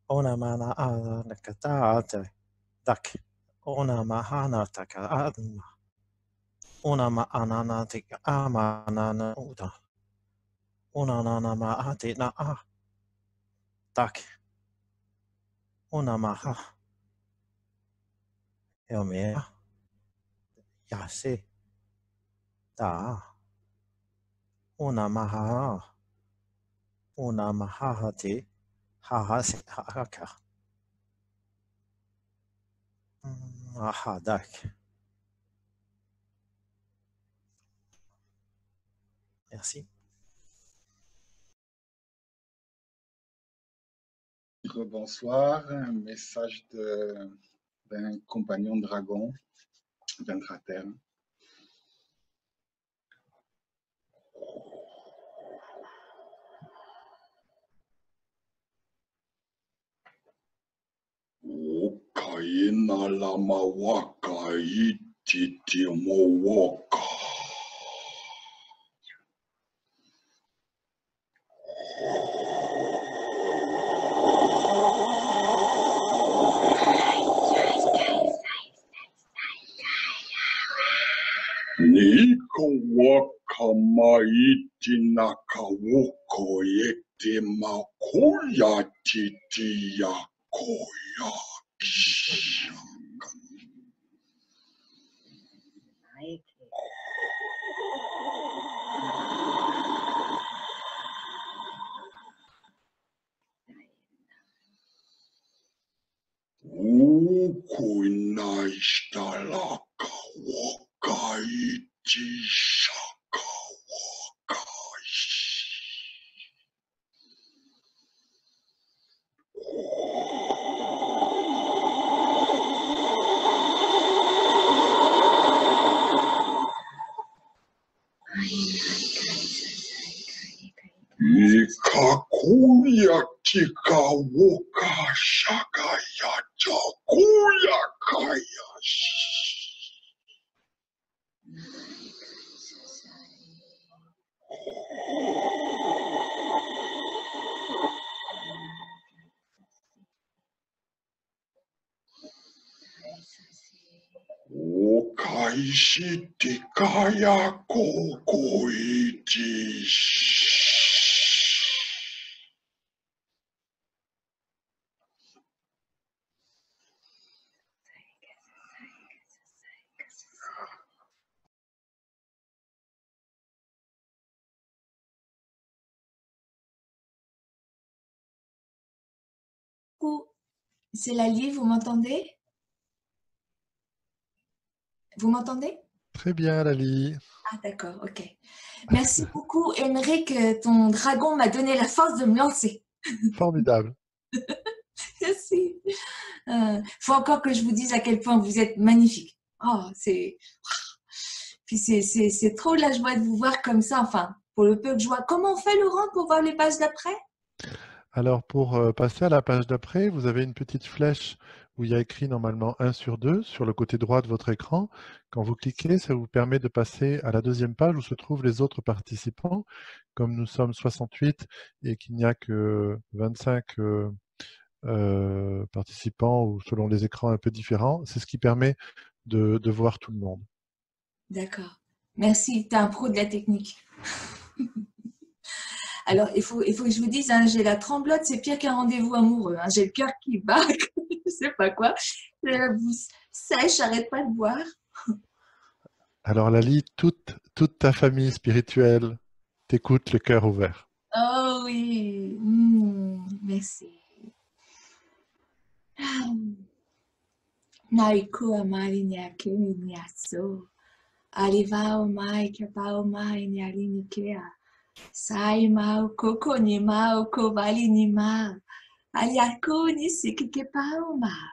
[SPEAKER 13] Onamana ala nakatate. Dak. Onamahanataka adma. Onama ananatika amanana uda. Onanama ati na a. Dak. Onamaha. Yomea. Yasi. Da. Onamaha. Onamahati. Hahasi haka. Aha, dak. Merci.
[SPEAKER 6] Bonsoir, un message d'un compagnon dragon, Ventrater. Okaina lama waka ititi mo waka. Ni Wokoyete makoya titiya koya. Ukunaishtalaka wakaichi shaka wakaishi. Ikakuya kikawoka shakaya chakuya kaya. Okaishi tikaya kokoichi.
[SPEAKER 14] Coucou, c'est Lali, vous m'entendez? Vous m'entendez?
[SPEAKER 1] Très bien, Lali.
[SPEAKER 14] Ah d'accord, ok. Merci beaucoup, Émeric, ton dragon m'a donné la force de me lancer.
[SPEAKER 1] Formidable.
[SPEAKER 14] Merci. Faut encore que je vous dise à quel point vous êtes magnifique. Oh, puis c'est trop la joie de vous voir comme ça, enfin, pour le peu que je vois. Comment on fait, Laurent, pour voir les pages d'après?
[SPEAKER 1] Alors, pour passer à la page d'après, vous avez une petite flèche où il y a écrit normalement 1 sur 2 sur le côté droit de votre écran. Quand vous cliquez, ça vous permet de passer à la deuxième page où se trouvent les autres participants. Comme nous sommes 68 et qu'il n'y a que 25 participants ou selon les écrans un peu différents, c'est ce qui permet de voir tout le monde.
[SPEAKER 14] D'accord. Merci, tu es un pro de la technique. Alors, il faut que je vous dise, hein, j'ai la tremblote, c'est pire qu'un rendez-vous amoureux. Hein. J'ai le cœur qui bat, je sais pas quoi. J'ai la bouche sèche, j'arrête pas de boire.
[SPEAKER 1] Alors Lali, toute ta famille spirituelle t'écoute le cœur ouvert.
[SPEAKER 14] Oh oui, merci. Naiku amari ni akini ni aso. Alivao mai kapao mai ni alini kea. Sai mau koko ni mau kovali ni mau. Aliako ni sikike pao mau.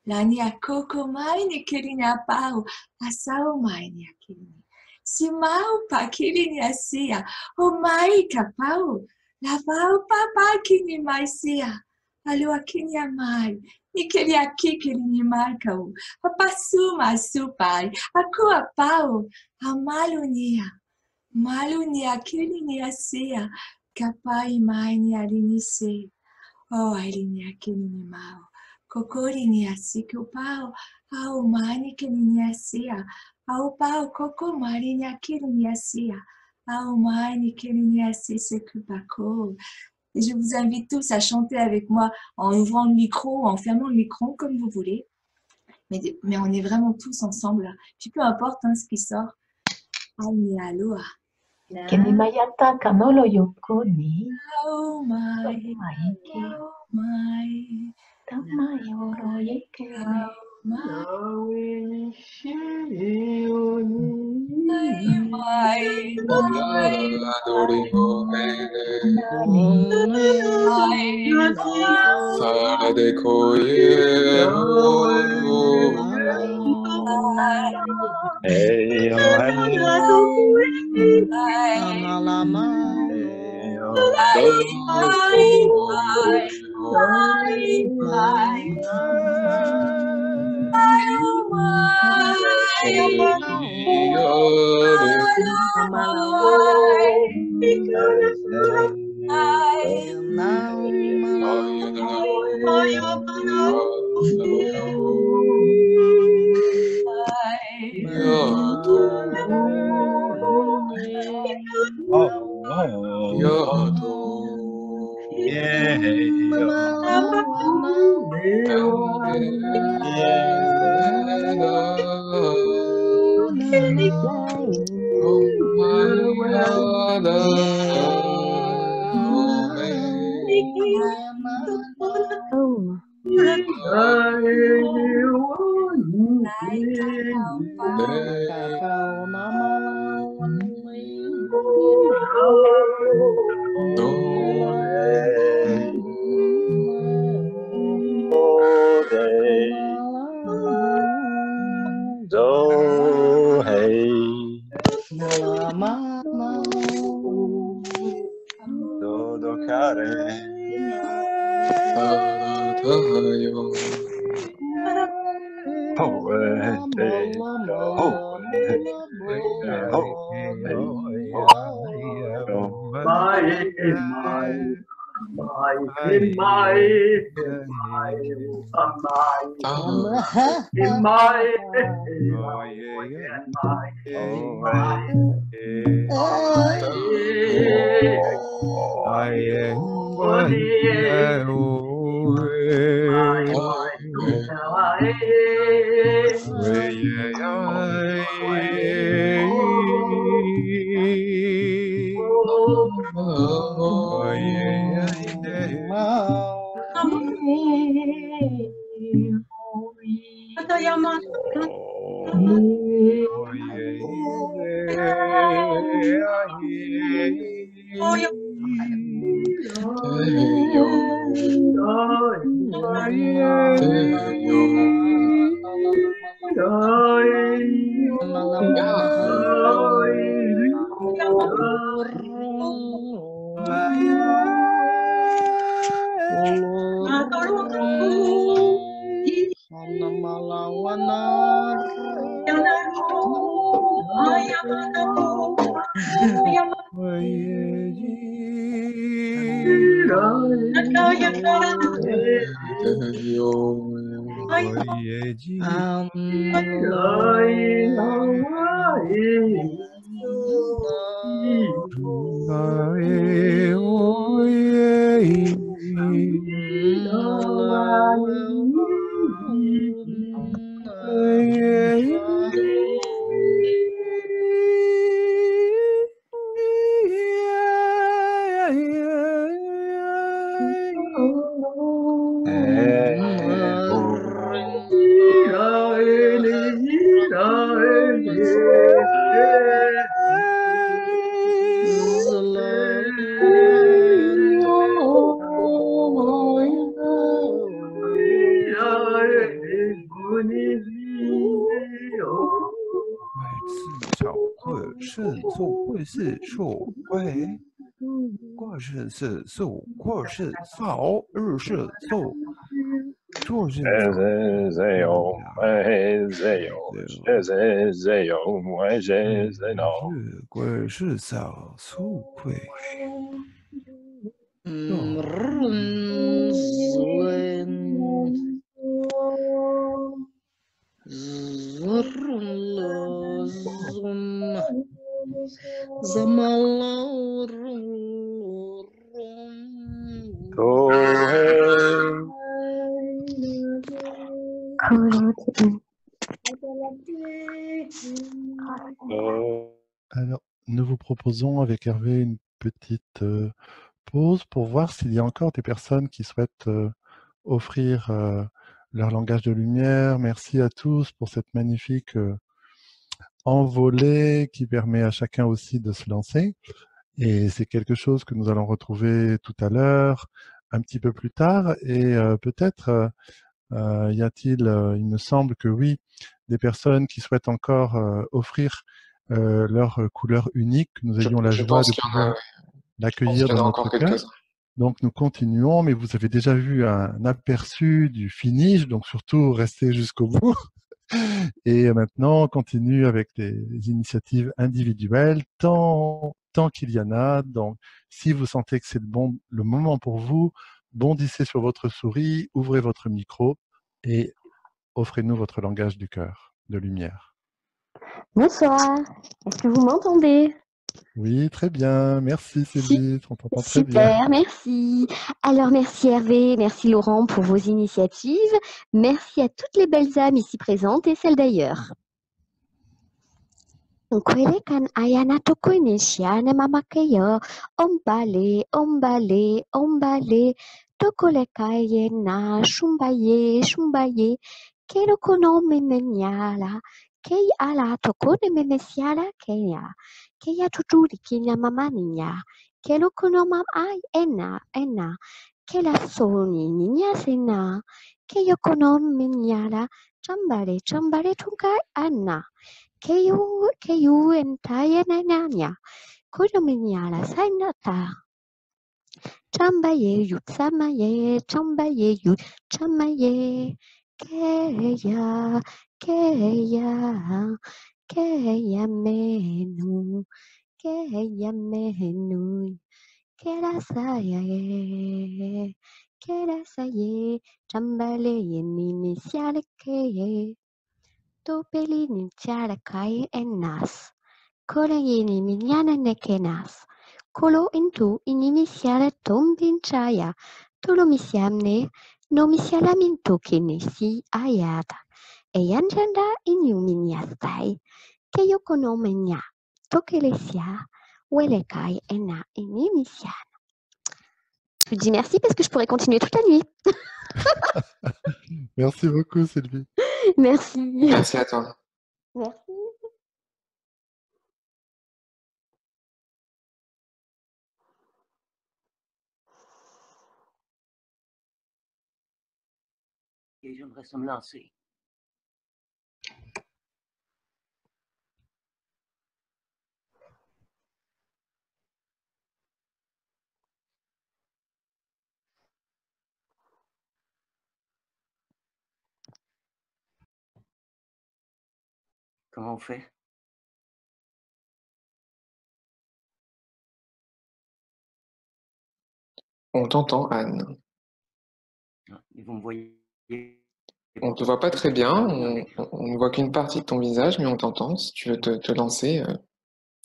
[SPEAKER 14] Lani akoko mai ni kiri pao. Asao mai ni akini. Si mau pa kiri ni asia. O mai kapao. Lavao papa kini mai sia. Alu akini amai. Ni kiri akiki ni mai kau. Apasu masu pai. Aku apao. Amalunia. Malunia akili ni asia. Kapai mai ni alinise. Oh, alini akini ni mau. Kokori ni asiku pao. Au mani kini ni asia. Au pao koko mari ni akili ni asia. Au mani kini ni asise kupako. Et je vous invite tous à chanter avec moi en ouvrant le micro, en fermant le micro, comme vous voulez. Mais on est vraiment tous ensemble là. Puis peu importe hein, ce qui sort. Aïe, aloha.
[SPEAKER 8] Kini mayata kanolo yokoni.
[SPEAKER 14] Oh my,
[SPEAKER 8] Oh
[SPEAKER 14] my.
[SPEAKER 8] Tamayoro yekele.
[SPEAKER 9] Do, hey. Do, do, care.
[SPEAKER 1] Alors, nous vous proposons avec Hervé une petite pause pour voir s'il y a encore des personnes qui souhaitent offrir leur langage de lumière. Merci à tous pour cette magnifique envolée qui permet à chacun aussi de se lancer. Et c'est quelque chose que nous allons retrouver tout à l'heure, un petit peu plus tard. Et peut-être y a-t-il, il me semble que oui, des personnes qui souhaitent encore offrir leur couleur unique, que nous ayons la joie de pouvoir l'accueillir dans notre cœur. Donc nous continuons, mais vous avez déjà vu un aperçu du finish, donc surtout restez jusqu'au bout. Et maintenant, on continue avec les initiatives individuelles, tant qu'il y en a. Donc, si vous sentez que c'est le moment pour vous, bondissez sur votre souris, ouvrez votre micro et offrez-nous votre langage du cœur, de lumière.
[SPEAKER 15] Bonsoir, est-ce que vous m'entendez?
[SPEAKER 1] Oui, très bien. Merci Sylvie, on t'entend très bien.
[SPEAKER 15] Super, merci. Alors, merci Hervé, merci Laurent pour vos initiatives. Merci à toutes les belles âmes ici présentes et celles d'ailleurs. Kwele kan ayana tokone shiane mamakeyo, ombale, ombale, ombale, tokole kaye na shumbaye, shumbaye, kero kono memenyala, kei ala tokone memesiala keya, keya tuturi kinya mamaninya, kero kono mam ay ena, kela soni ninya sena, keyo kono menyala, chambare, chambare tunkai anna. Keyu entire nanya. Kodominyala sainata. Chambaye yutsamaye, chambaye yutsamaye. Keya, keya, keya menu, keya menu. Kerasaye, kerasaye, chambale yenini sialeke. Topeli nintiara kai enas. Kola yini minyana nekenas. Kolo intu inimisiala tombinchaya. Tolo misiamne no misiala minto kinesi ayata. Eyanjanda inyuminiastai. Keyo konomenya. Tokelesia. Welekai ena inimisiana. Je vous dis merci parce que je pourrais continuer toute la nuit.
[SPEAKER 1] Merci beaucoup Sylvie.
[SPEAKER 15] Merci.
[SPEAKER 2] Merci à toi.
[SPEAKER 15] Merci.
[SPEAKER 16] Et j'aimerais ça me lancer. Comment on fait?
[SPEAKER 2] On t'entend, Anne.
[SPEAKER 16] Et vous me voyez?
[SPEAKER 2] On ne te voit pas très bien, on ne voit qu'une partie de ton visage, mais on t'entend. Si tu veux te lancer,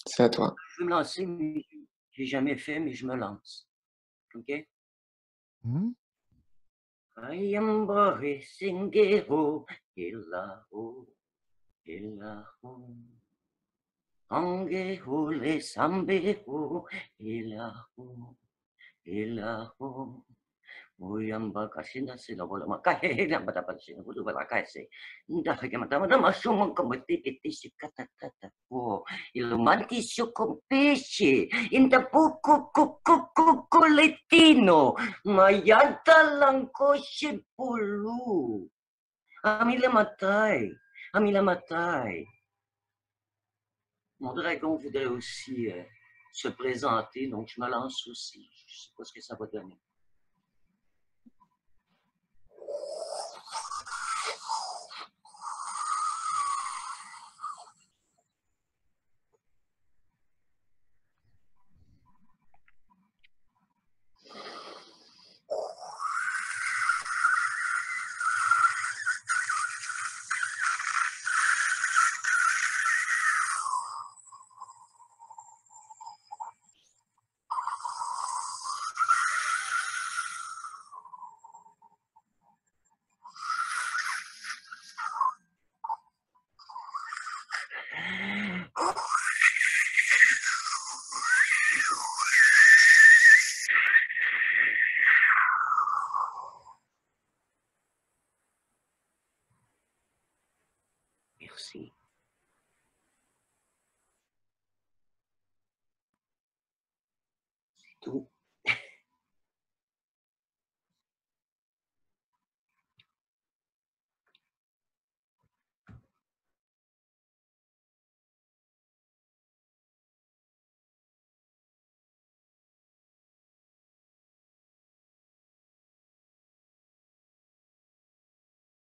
[SPEAKER 2] c'est à toi.
[SPEAKER 16] Je veux me lancer, mais j'ai jamais fait, mais je me lance. OK? Ayambare singero, ilaho, ilaho. Angeho le sambeho, ilaho, ilaho. Uyamba kasina sila wala makahihina batapat sila wala wala kasi. Dahil ka matama masumang kamatipiti si katatata po. Ilumanti siyo kumpishi. Inta po kukuletino. Mayanta lang ko si pulu. Amila matay. Amila matay. Mon dragon voudrait aussi se présenter, donc je me lance aussi. Je ne sais pas ce que ça va donner. Merci. C'est tout.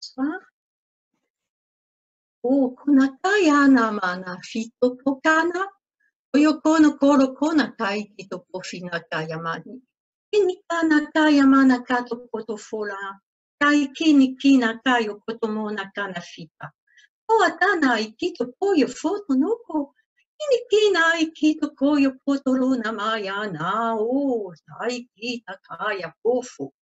[SPEAKER 8] Bonsoir. O konakaya namana fito pokana. Oyokono koro kona kai kito pofina kaya mani. Kinikana kaya mana kato kotofola. Kai kinikina kayo kotomona kana fita. O atana ikito poyo foto noko.
[SPEAKER 17] Inikina ikito koyo potolo namaya nao, saikita kaya pofu.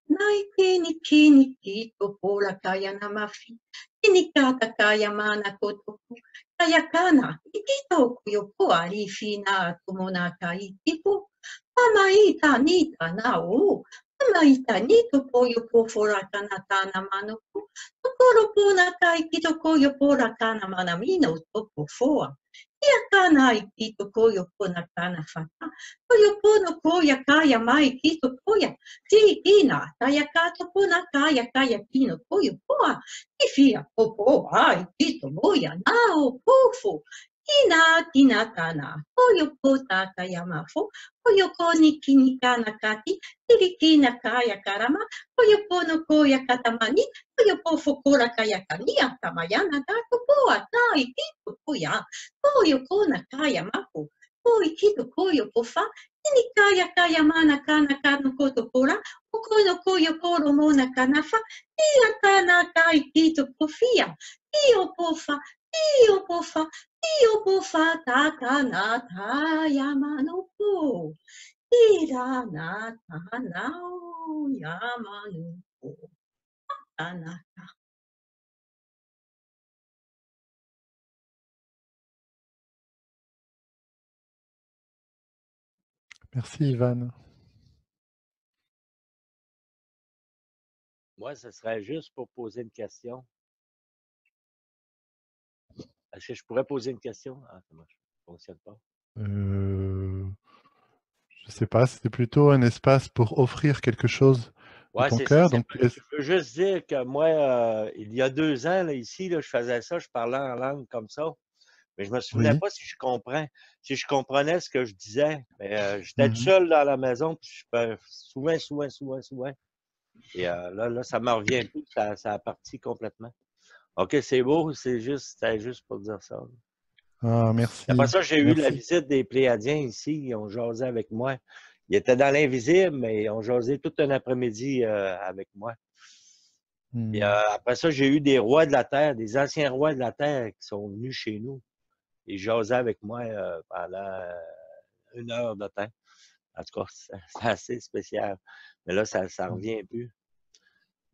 [SPEAKER 17] Naikini kini kito pola kaya namafi. Inikata kaya mana kotoku. Kaya kana, ikito koyo po arifina tumona kaikipo. Amaita nita nao. Amaita nito koyo po forakana tana manoko. Tokoro po na kaikito koyo porakana manamino topo foa. Yakana ikito koyo po na kana fata. Koyo po no koya kaya mai kito koya. Si ina tayakato po na kaya kaya kino koyo poa. Ifia popo ai kito moya nao pofu. Ina tinatana. Koyo po takaya mafo. Koyo ko ni kinikana kati. Tirikina kaya karama. Koyo po no koya katamani. Koyo po fukura kaya kania tamayana dato poa tai kito koya. Koyo ko na kaya mako. Koi kito koyo pofa. Ini kaya kaya mana kana kano koto pora. Ukono koyo koro mona kanafa. Ia kana kai kito pofia. Io pofa. Io pofa. Io pofa takana tayamano po. Ira na tanao yamano po. Tanaka.
[SPEAKER 1] Merci, Ivan.
[SPEAKER 18] Moi, ce serait juste pour poser une question. Est-ce que je pourrais poser une question? Ah, ça marche. Ça ne fonctionne pas.
[SPEAKER 1] Je sais pas, c'était plutôt un espace pour offrir quelque chose de
[SPEAKER 18] Ouais,
[SPEAKER 1] ton
[SPEAKER 18] c'est ça.
[SPEAKER 1] cœur. Donc,
[SPEAKER 18] Je veux juste dire que moi, il y a 2 ans, là, ici, là, je faisais ça, je parlais en langue comme ça. Mais je me souvenais
[SPEAKER 1] oui.
[SPEAKER 18] pas si je comprenais ce que je disais. Mais j'étais tout
[SPEAKER 1] Mhm.
[SPEAKER 18] seul dans la maison, puis souvent. Et là, ça me revient plus, ça a parti complètement. OK, c'est beau, c'était juste pour dire ça.
[SPEAKER 1] Ah, merci.
[SPEAKER 18] Après ça, j'ai eu la
[SPEAKER 1] Merci.
[SPEAKER 18] visite des Pléiadiens ici, ils ont jasé avec moi. Ils étaient dans l'invisible, mais ils ont jasé tout un après-midi avec moi. Et après ça, j'ai eu des rois de la terre, des anciens rois de la terre qui sont venus chez nous. Ils jasaient avec moi pendant 1 heure de temps. En tout cas, c'est assez spécial. Mais là, ça revient plus.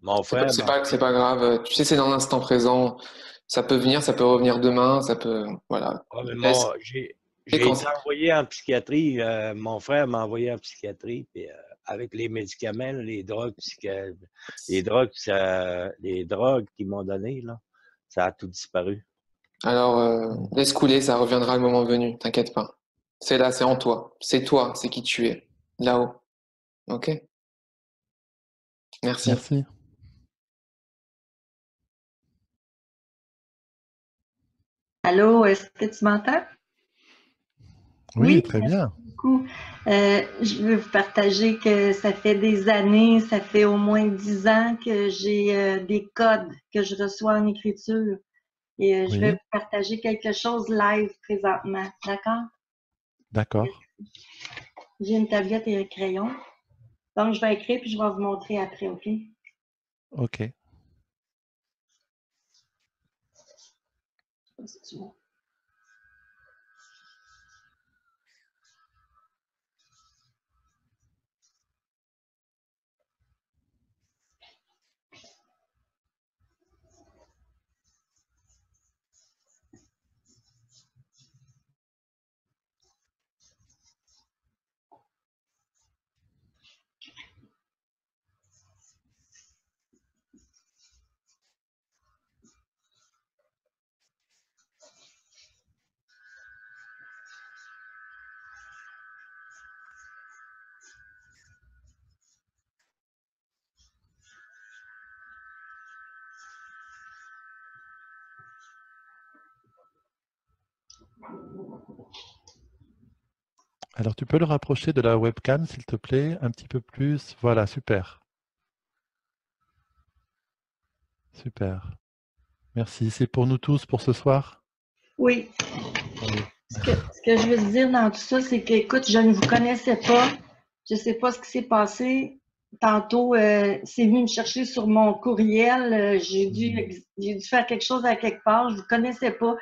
[SPEAKER 18] Mon frère
[SPEAKER 2] C'est
[SPEAKER 18] m'a
[SPEAKER 2] pas grave. Tu sais, c'est dans l'instant présent. Ça peut venir, ça peut revenir demain, ça peut, voilà.
[SPEAKER 18] Ouais, mais
[SPEAKER 2] Laisse.
[SPEAKER 18] j'ai
[SPEAKER 2] Et quand
[SPEAKER 18] été envoyé en psychiatrie. Mon frère m'a envoyé en psychiatrie, puis avec les médicaments, là, les drogues qu'ils m'ont donné, là, ça a tout disparu.
[SPEAKER 2] Alors, laisse couler, ça reviendra le moment venu, t'inquiète pas. C'est là, c'est en toi. C'est toi, c'est qui tu es. Là-haut. Ok? Merci.
[SPEAKER 1] Merci.
[SPEAKER 19] Allô, est-ce que tu m'entends?
[SPEAKER 1] Oui, très bien.
[SPEAKER 19] Beaucoup. Je veux vous partager que ça fait des années, ça fait au moins 10 ans que j'ai des codes que je reçois en écriture. Et je vais
[SPEAKER 1] Oui,
[SPEAKER 19] vous partager quelque chose live présentement. D'accord?
[SPEAKER 1] d'accord.
[SPEAKER 19] J'ai une tablette et un crayon. Donc, je vais écrire puis je vais vous montrer après, OK?
[SPEAKER 1] OK.
[SPEAKER 19] Si tu veux.
[SPEAKER 1] Alors, tu peux le rapprocher de la webcam, s'il te plaît, un petit peu plus. Voilà, super. Super. Merci. C'est pour nous tous pour ce soir?
[SPEAKER 19] Oui.
[SPEAKER 1] Oui.
[SPEAKER 19] Ce que je veux te dire dans tout ça, c'est que, écoute, je ne vous connaissais pas. Je ne sais pas ce qui s'est passé. Tantôt, c'est venu me chercher sur mon courriel. J'ai dû faire quelque chose à quelque part. Je ne vous connaissais pas.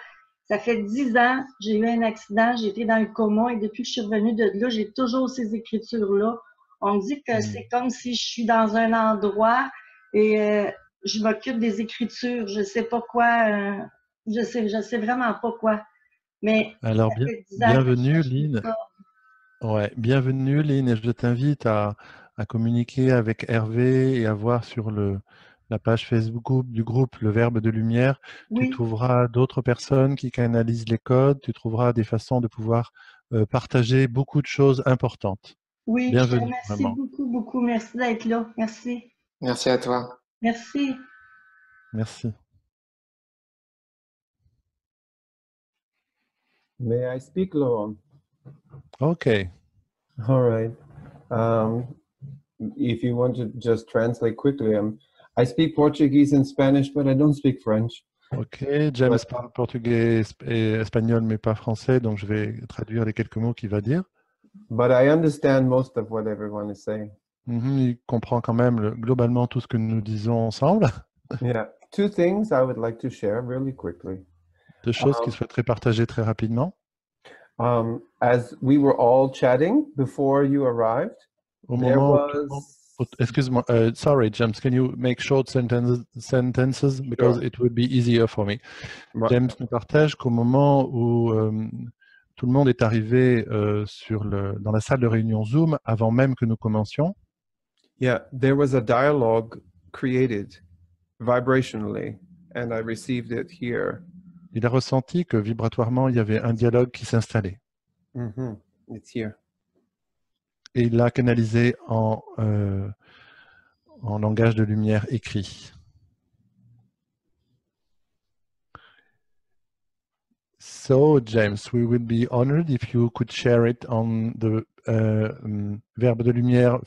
[SPEAKER 19] Ça fait 10 ans, j'ai eu un accident, j'ai été dans le coma et depuis que je suis revenue de là, j'ai toujours ces écritures-là. On me dit que c'est comme si je suis dans un endroit et je m'occupe des écritures. Je sais pas quoi, je sais vraiment pas quoi. Mais
[SPEAKER 1] Alors,
[SPEAKER 19] ça fait 10 ans que je
[SPEAKER 1] bienvenue,
[SPEAKER 19] cherche tout
[SPEAKER 1] Lynn.
[SPEAKER 19] ça.
[SPEAKER 1] Ouais, bienvenue, Lynn, et je t'invite à communiquer avec Hervé et à voir sur la page Facebook du groupe Le Verbe de Lumière. Tu
[SPEAKER 19] Oui,
[SPEAKER 1] trouveras d'autres personnes qui canalisent les codes, tu trouveras des façons de pouvoir partager beaucoup de choses importantes.
[SPEAKER 19] oui, je te
[SPEAKER 1] Bienvenue,
[SPEAKER 19] remercie
[SPEAKER 1] vraiment.
[SPEAKER 19] beaucoup, beaucoup. Merci d'être là. Merci.
[SPEAKER 2] Merci à toi.
[SPEAKER 19] Merci.
[SPEAKER 1] Merci.
[SPEAKER 20] May I speak, Laurent?
[SPEAKER 1] Okay.
[SPEAKER 20] All right. If you want to just translate quickly, I speak Portuguese and Spanish, but I don't speak French.
[SPEAKER 1] Ok, James parle portugais et espagnol, mais pas français, donc je vais traduire les quelques mots qu'il va dire.
[SPEAKER 20] But I understand most of what everyone is saying.
[SPEAKER 1] Il comprend quand même globalement tout ce que nous disons ensemble.
[SPEAKER 20] Yeah. Two things I would like to share really quickly.
[SPEAKER 1] Deux choses qu'il souhaiterait partager très rapidement.
[SPEAKER 20] As we were all chatting before you arrived,
[SPEAKER 1] Au
[SPEAKER 20] there
[SPEAKER 1] moment où tout le monde...
[SPEAKER 20] was...
[SPEAKER 1] Excuse-moi, sorry, James, can you make short sentences because it would be easier for me. James nous partage qu'au moment où tout le monde est arrivé dans la salle de réunion Zoom, avant même que nous commencions,
[SPEAKER 20] Yeah, there was a dialogue created vibrationally, and I received it here.
[SPEAKER 1] il a ressenti que vibratoirement, il y avait un dialogue qui s'installait.
[SPEAKER 20] It's here.
[SPEAKER 1] Et il l'a canalisé en langage de lumière écrit. So, James, we would be honored if you could share it on the Verbe de Lumière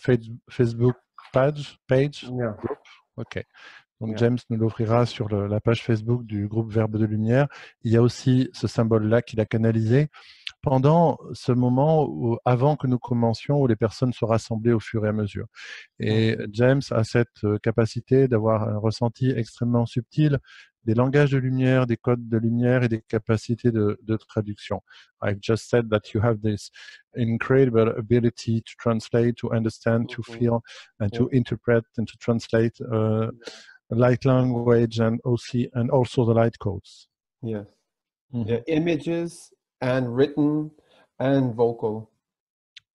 [SPEAKER 1] Facebook page
[SPEAKER 20] Yeah.
[SPEAKER 1] group. OK. Donc,
[SPEAKER 20] Yeah.
[SPEAKER 1] James nous l'offrira sur la page Facebook du groupe Verbe de Lumière. Il y a aussi ce symbole-là qu'il a canalisé pendant ce moment avant que nous commencions, où les personnes se rassemblaient au fur et à mesure. Et James a cette capacité d'avoir un ressenti extrêmement subtil des langages de lumière, des codes de lumière et des capacités de traduction. I've just said that you have this incredible ability to translate, to understand, to feel, and to interpret and to translate light language and also the light codes.
[SPEAKER 20] Yes. Yeah, images and written and vocal.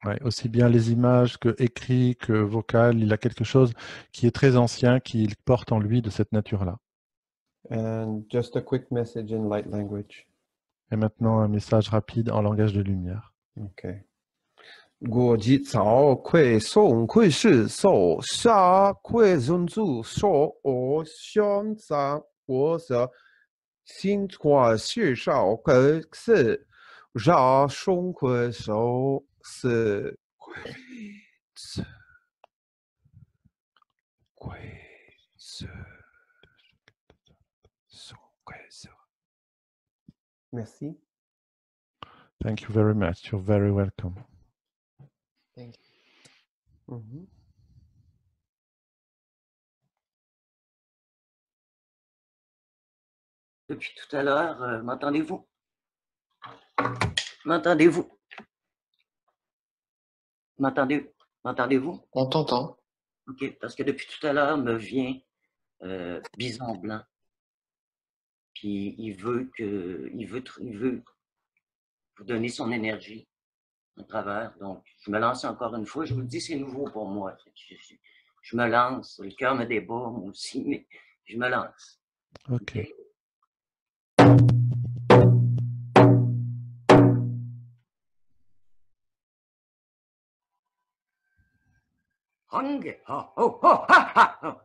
[SPEAKER 1] Ouais, aussi bien les images que écrit que vocal, il a quelque chose qui est très ancien, qu'il porte en lui de cette nature-là.
[SPEAKER 20] And just a quick message in light language.
[SPEAKER 1] Et maintenant, un message rapide en langage de lumière.
[SPEAKER 20] Okay. 我及早快送快是受下快人主说我选择我的新快是少快是让送快手是快是快是送快手。Merci.
[SPEAKER 1] Thank you very much. You're very welcome.
[SPEAKER 2] Thank you.
[SPEAKER 16] Depuis tout à l'heure, m'entendez-vous? M'entendez-vous? M'entendez-vous?
[SPEAKER 2] On t'entend.
[SPEAKER 16] OK, parce que depuis tout à l'heure me vient Bison Blanc. Puis il veut vous donner son énergie à travers. Donc, je me lance encore une fois. Je vous le dis, c'est nouveau pour moi. Je me lance. Le cœur me débat, moi aussi, mais je me lance.
[SPEAKER 1] OK.
[SPEAKER 16] Hong ha ho ho ha ha ho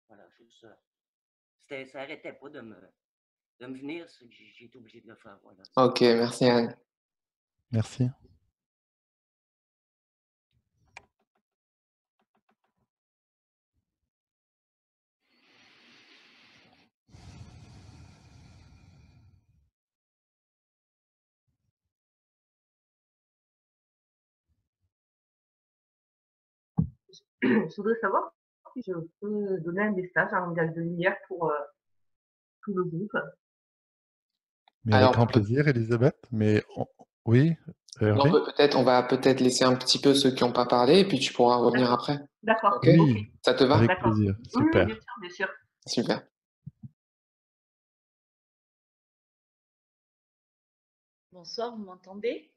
[SPEAKER 16] Voilà, juste ça. Ça n'arrêtait pas de me de me venir, c'est que j'ai été obligé de le faire. Voilà.
[SPEAKER 2] Ok, merci Anne.
[SPEAKER 1] Merci.
[SPEAKER 11] Je voudrais savoir si je peux donner un message en langage de lumière pour tout le groupe.
[SPEAKER 1] Mais avec
[SPEAKER 2] Alors,
[SPEAKER 1] grand plaisir, Elisabeth. Mais oui, Hervé?
[SPEAKER 2] on va peut-être laisser un petit peu ceux qui n'ont pas parlé, et puis tu pourras revenir après.
[SPEAKER 11] D'accord.
[SPEAKER 2] Ok?
[SPEAKER 1] Oui,
[SPEAKER 2] Ça te va?
[SPEAKER 1] avec
[SPEAKER 11] D'accord.
[SPEAKER 1] plaisir.
[SPEAKER 11] Oui,
[SPEAKER 1] Super.
[SPEAKER 11] bien sûr, bien sûr.
[SPEAKER 2] Super.
[SPEAKER 21] Bonsoir, vous m'entendez?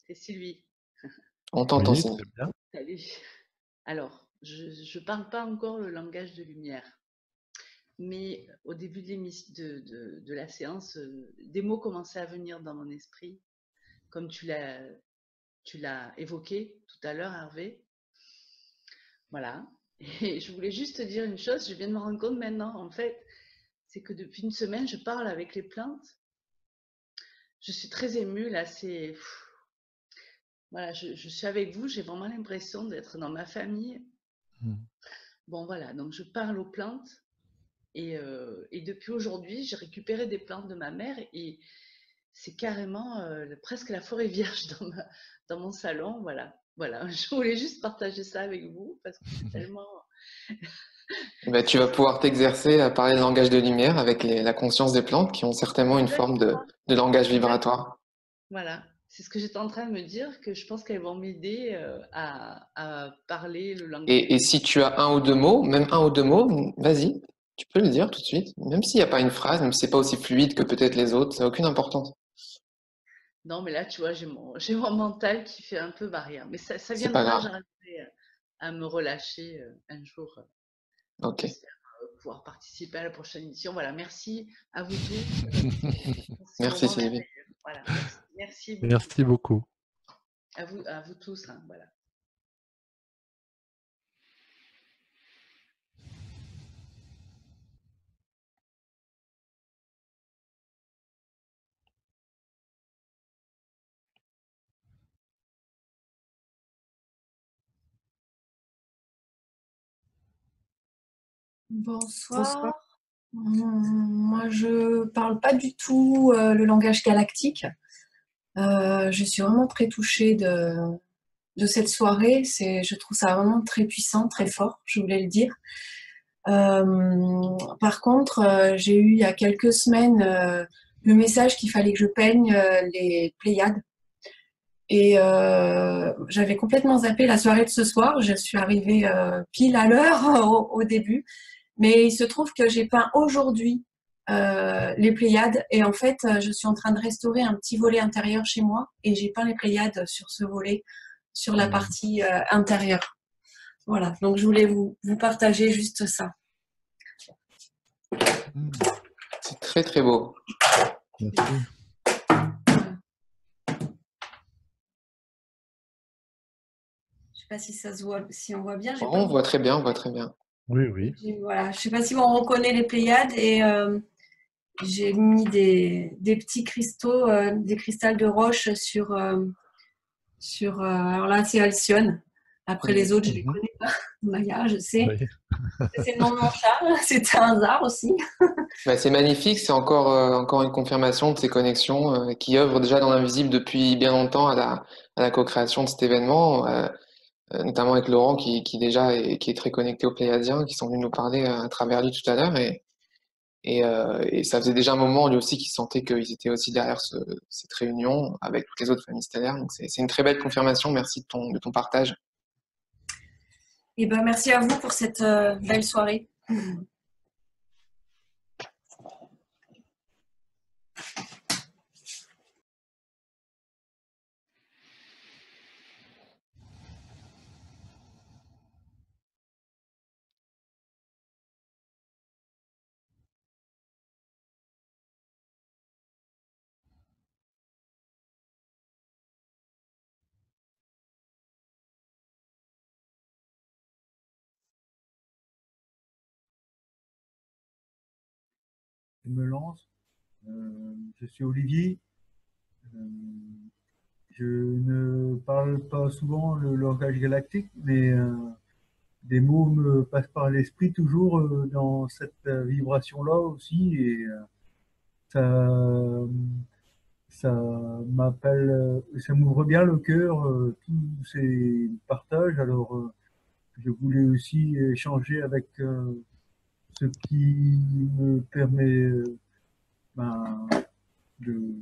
[SPEAKER 21] C'est Sylvie.
[SPEAKER 2] On t'entend,
[SPEAKER 1] Oui,
[SPEAKER 2] Sylvie.
[SPEAKER 1] très bien.
[SPEAKER 21] Salut. Alors, je parle pas encore le langage de lumière, mais au début de la séance, des mots commençaient à venir dans mon esprit, comme tu l'as évoqué tout à l'heure, Hervé. Voilà. Et je voulais juste te dire une chose, je viens de me rendre compte maintenant, en fait, c'est que depuis une semaine, je parle avec les plantes. Je suis très émue, là, voilà, je suis avec vous, j'ai vraiment l'impression d'être dans ma famille. Bon, voilà, donc je parle aux plantes et depuis aujourd'hui, j'ai récupéré des plantes de ma mère et c'est carrément presque la forêt vierge dans mon salon. Voilà, voilà, je voulais juste partager ça avec vous parce que c'est tellement.
[SPEAKER 2] Ben, tu vas pouvoir t'exercer à parler le langage de lumière avec la conscience des plantes qui ont certainement une forme de langage vibratoire.
[SPEAKER 21] Voilà, c'est ce que j'étais en train de me dire, que je pense qu'elles vont m'aider à parler le langage.
[SPEAKER 2] Et si tu as un ou deux mots, même un ou deux mots, vas-y, tu peux le dire tout de suite. Même s'il n'y a pas une phrase, même si c'est pas aussi fluide que peut-être les autres, ça n'a aucune importance.
[SPEAKER 21] Non, mais là, tu vois, j'ai mon mental qui fait un peu barrière. Mais ça
[SPEAKER 2] C'est pas
[SPEAKER 21] viendra,
[SPEAKER 2] grave.
[SPEAKER 21] j'arriverai à me relâcher un jour.
[SPEAKER 2] Ok.
[SPEAKER 21] J'espère pouvoir participer à la prochaine émission. Voilà, merci à vous tous.
[SPEAKER 2] Merci Sylvie.
[SPEAKER 21] Voilà, merci beaucoup.
[SPEAKER 1] Merci beaucoup.
[SPEAKER 21] À vous tous. Hein, voilà.
[SPEAKER 22] Bonsoir. Moi, je parle pas du tout le langage galactique. Je suis vraiment très touchée de cette soirée. Je trouve ça vraiment très puissant, très fort, je voulais le dire. Par contre, j'ai eu il y a quelques semaines le message qu'il fallait que je peigne les Pléiades. Et j'avais complètement zappé la soirée de ce soir. Je suis arrivée pile à l'heure au début. Mais il se trouve que j'ai peint aujourd'hui les Pléiades et en fait, je suis en train de restaurer un petit volet intérieur chez moi et j'ai peint les Pléiades sur ce volet, sur la partie intérieure. Voilà, donc je voulais vous partager juste ça.
[SPEAKER 2] C'est très très beau.
[SPEAKER 1] Merci.
[SPEAKER 22] Je sais pas si ça se voit, si on voit bien.
[SPEAKER 2] On voit très bien, on voit très bien.
[SPEAKER 1] Oui, oui.
[SPEAKER 22] Voilà, je sais pas si on reconnaît les Pléiades et j'ai mis des petits cristaux, des cristals de roche sur alors là c'est Alcyone. Après les autres, je les connais pas. Maya, je sais.
[SPEAKER 1] Oui.
[SPEAKER 22] C'est le nom de mon chat. C'était un hasard aussi.
[SPEAKER 2] Bah, c'est magnifique, c'est encore une confirmation de ces connexions qui œuvrent déjà dans l'invisible depuis bien longtemps à la co-création de cet événement, notamment avec Laurent qui déjà qui est très connecté aux Pléiadiens, qui sont venus nous parler à travers lui tout à l'heure et ça faisait déjà un moment lui aussi qu'il sentait qu'ils étaient aussi derrière cette réunion avec toutes les autres familles stellaires. Donc c'est une très belle confirmation. Merci de ton partage.
[SPEAKER 22] Et ben merci à vous pour cette belle soirée.
[SPEAKER 3] je me lance. Je suis Olivier. Je ne parle pas souvent le langage galactique, mais des mots me passent par l'esprit toujours dans cette vibration-là aussi. Et ça, ça m'appelle, ça m'ouvre bien le cœur, tous ces partages. Alors, je voulais aussi échanger avec ce qui me permet ben, de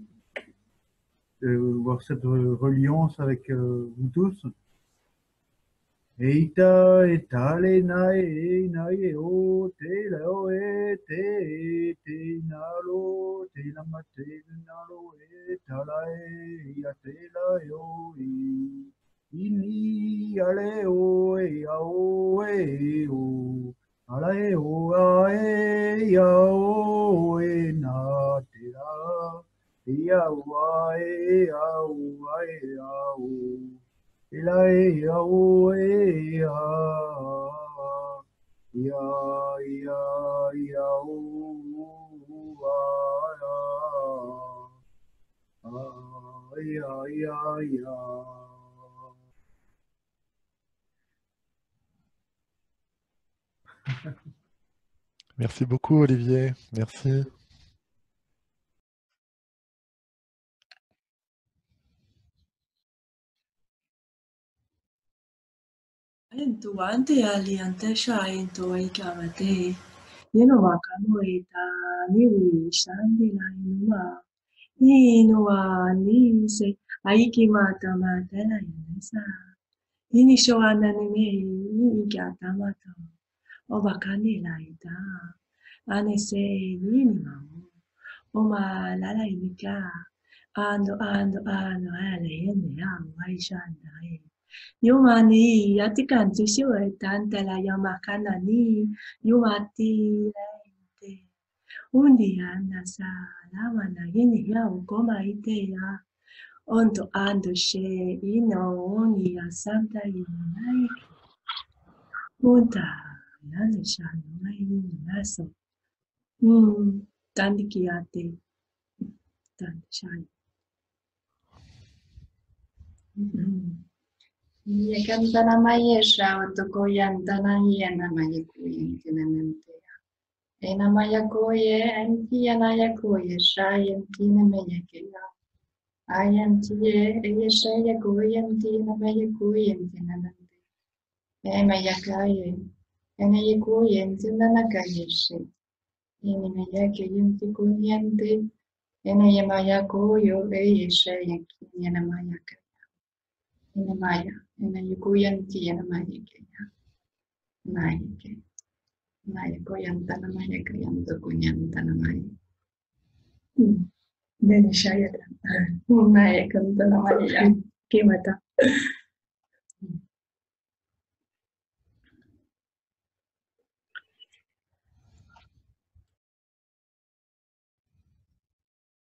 [SPEAKER 3] voir cette reliance avec vous tous. Eita etale nae nae o te lao te nalo te namate nalo talae ya te lao ini ale o ya o ale o ya o na te la ya wa ya o ela ya o ya o ya.
[SPEAKER 1] Merci beaucoup, Olivier. Merci.
[SPEAKER 14] Entu ante aliante shainto ikamate. Yeno wakamo ita niwi shandi la inuma. Inuwa nise aikimata matela inesa. Inisho ananime ikiatamata. Obakani la ita. Anese inimamu. Oma lala inika. Ando alene amu aishandai. Yumani yatikanti shiwe tantala yamakana ni yumati lente. Undi anasa lawana yini ya ukoma ite ya. Onto ando she ino uni ya santa yinai. Unta yani shanu mai naso. Tandiki ate. Tandishai.
[SPEAKER 22] Yakantana mayesha otokoyantana hiena mayekuyen tinenentea. Ena mayakoye entiana yakoye shayentine meyekeya. Ayantiye eyesha yakoye entina mayekuyen tinenente. Mayakaye ene yekuyen tinanakayeshe. Ene mayakeyen tikuyente. Ene yamayakoyo eyesha yakinyena mayaka. Ene maya, ene yukuyanti ene mayikeya. Mayike. Maya koyantana maya kayanta kunyantana maya. Nene shayata. Maya kantana maya. Kimata.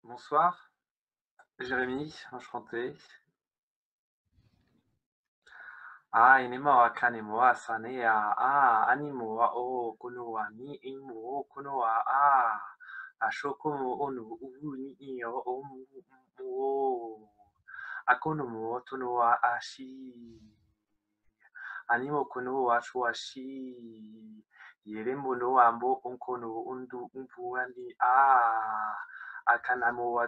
[SPEAKER 4] Bonsoir, Jérémy, enchanté. Inemo wa kanemo wa sane animo wa o kono wa ni imo o kono wa ashoko mo onu ubu ni iyo o mo akono mo tono wa ashi animo kono wa shuashi yerembo no ambo onkono undu umpuani akanamo wa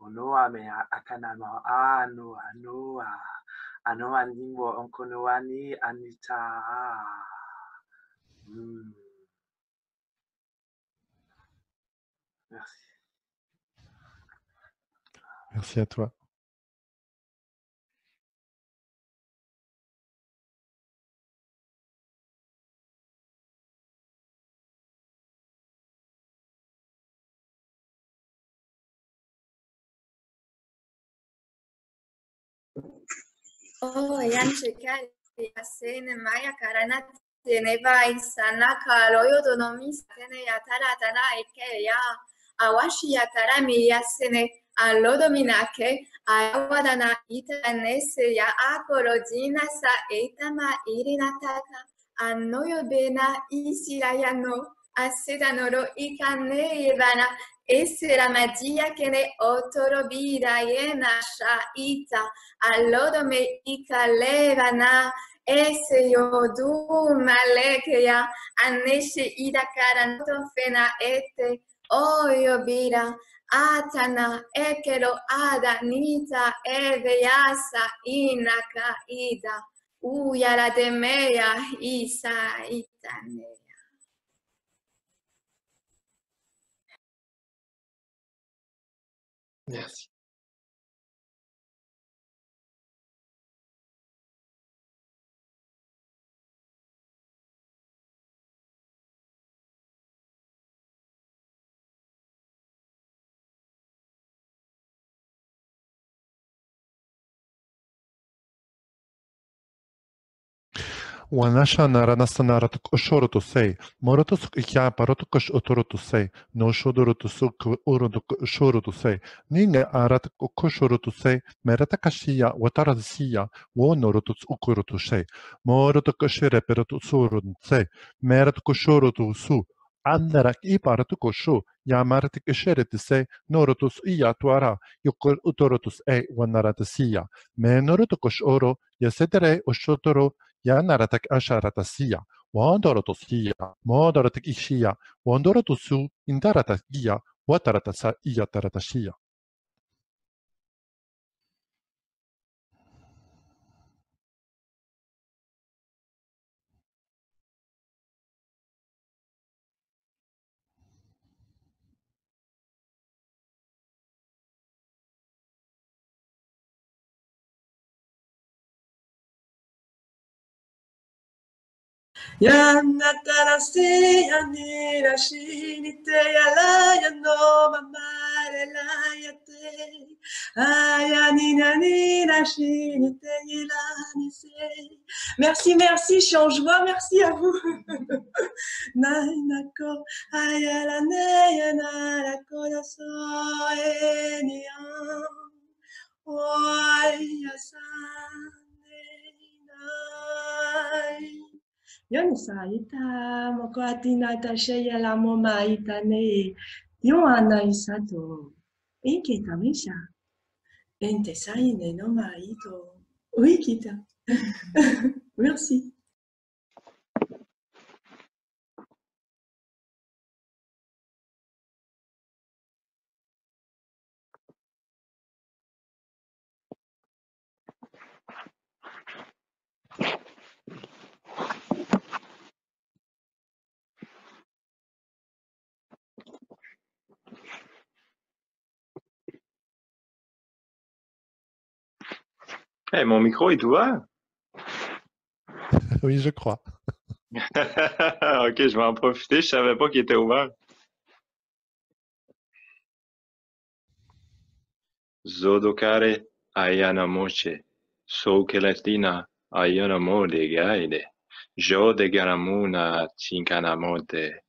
[SPEAKER 4] Onoa me akanama anoa nimbo onkonoani anita. Merci.
[SPEAKER 1] Merci à toi.
[SPEAKER 5] Yan shekal yasene maya karana teneva insana kaloyo donomi sakene yatara tana eke ya awashi yakarami yasene
[SPEAKER 7] Allodominake, Ayawadana Itaneseya Akorodina Sa Etama Irinataka, Anoyobena Isirayano, Asedanoro Ikane Evana, Eseramadia Kene Otorobira Yena Shaita, Allodome Ikalevana, Ese yodu malekeya, aneshe ida karanto fena ete, oyo bira, atana ekero ada nita eveyasa inaka ida, uyara demeya isa itane.
[SPEAKER 2] Merci.
[SPEAKER 1] Wanasha naranasanarat oshoroto sei, morotos ikya parotokosh otoroto sei, no shodoroto suk urotok shoroto sei, ninga arat koshoroto sei, meratakashia watarasiya, wonorotos ukoroto sei, morotokoshere peroto soron sei, meratkoshoroto su, Andarak iparatokosho, yamaratikesherete sei, norotos iya tuara, yokor utorotos e wanaratasiya, menorotokosh oro, yasetere oshotoro, Yanaratak asharatasiya, Wandarotosia, Modaratak ishia, Wandarotosu, Indaratakia, Wataratasa iyataratashia.
[SPEAKER 10] Yanatarase yanira shinite yalaya no mamare layate ayanina nina shinite yilanise. Merci, merci, je suis en joie, merci à vous. Nainako ayalane yanara koraso enian oyasane nai. Yon saita mokoatina tasheya la moma itane yon ana isato inke tamisha ente saine no maito. Oui, Kita. Merci.
[SPEAKER 9] Hey, mon micro est ouvert?
[SPEAKER 1] Oui, je crois.
[SPEAKER 9] Ok, je vais en profiter. Je savais pas qu'il était ouvert. Zodokare ayana moche. Soukelatina ayana mode gaide. Jode garamuna tinkanamote.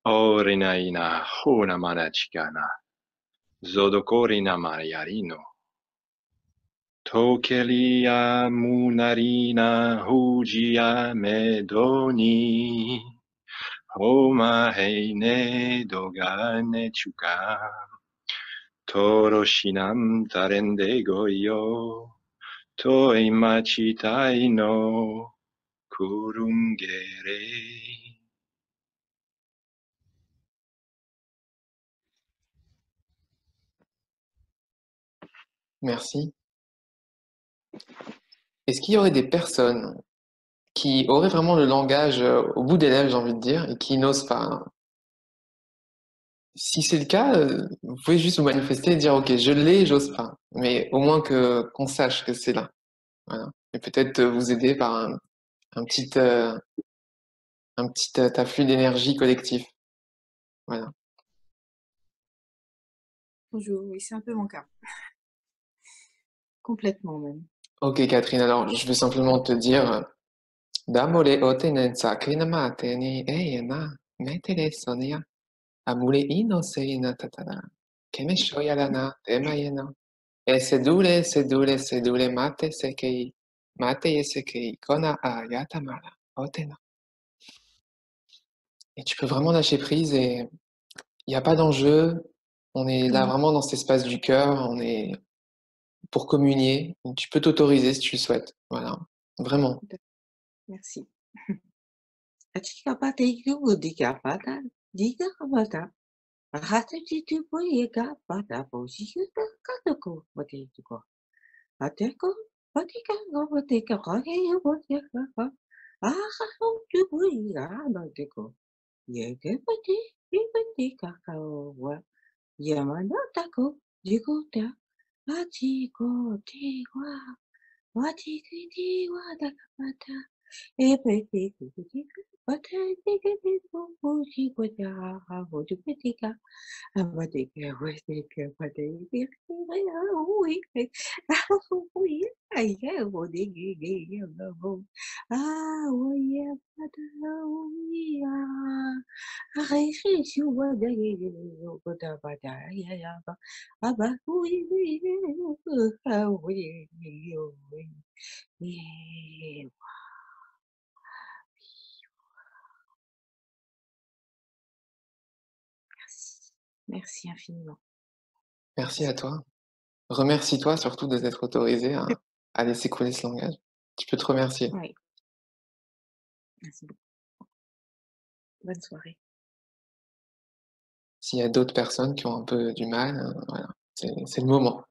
[SPEAKER 9] Orinaina huna manachikana. Zodokorina mariarino. Tokelia munarina hujia medoni. Homa heine dogane chuka. Toro shinam tarende goyo. Toi machitai no kurungere.
[SPEAKER 2] Merci. Est-ce qu'il y aurait des personnes qui auraient vraiment le langage au bout des lèvres, j'ai envie de dire, et qui n'osent pas, hein? Si c'est le cas, vous pouvez juste vous manifester et dire ok, je l'ai, j'ose pas, mais au moins qu'on sache que c'est là, voilà. Et peut-être vous aider par un petit afflux d'énergie collectif, voilà.
[SPEAKER 23] Bonjour, oui, c'est un peu mon cas. Complètement même.
[SPEAKER 2] Ok Catherine, alors je vais simplement te dire Damole otenenza krinamate ni eyena metere sonia amule ino seina tatara Keme shoyalana, temayena. Sedule, mate sekei. Mate yesekei, kona a yatamala, otena. Et tu peux vraiment lâcher prise et il n'y a pas d'enjeu. On est là vraiment dans cet espace du cœur. On est pour communier. Tu peux t'autoriser si tu le souhaites. Voilà. Vraiment.
[SPEAKER 11] Merci. Achika pata iku dika pata, dika pata. Hata titu po yeka pata po shikuta katoko pati tuko. Ateko patika go patika kage yo patika ka. Aha ho tu po yeka bateko. Yeke pati ka wa. Yamana tako jikota. Achiko tiwa. Watiki wa dakapata. Epeti kutika. Pata tiki puji kwata. Hoju petika. Abatika wasika patika. Uwi. Uwi. Aya wodigi yabo. Oya pata uya. Aishi shuwa dagi kota pata. Ya ba. Aba uwi. Merci infiniment.
[SPEAKER 2] Merci à toi. Remercie-toi surtout de t'être autorisé à laisser couler ce langage. Tu peux te remercier.
[SPEAKER 11] Oui. Merci beaucoup. Bonne soirée.
[SPEAKER 2] S'il y a d'autres personnes qui ont un peu du mal, voilà, c'est le moment.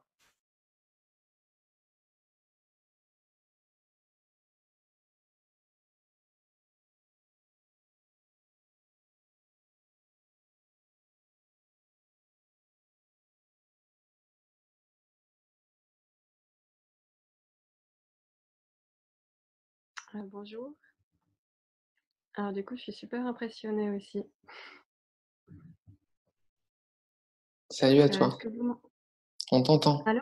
[SPEAKER 6] Bonjour. Alors du coup, je suis super impressionnée aussi.
[SPEAKER 2] Salut à
[SPEAKER 6] Est-ce
[SPEAKER 2] toi.
[SPEAKER 6] que vous m'en-
[SPEAKER 2] On t'entend.
[SPEAKER 6] Allô?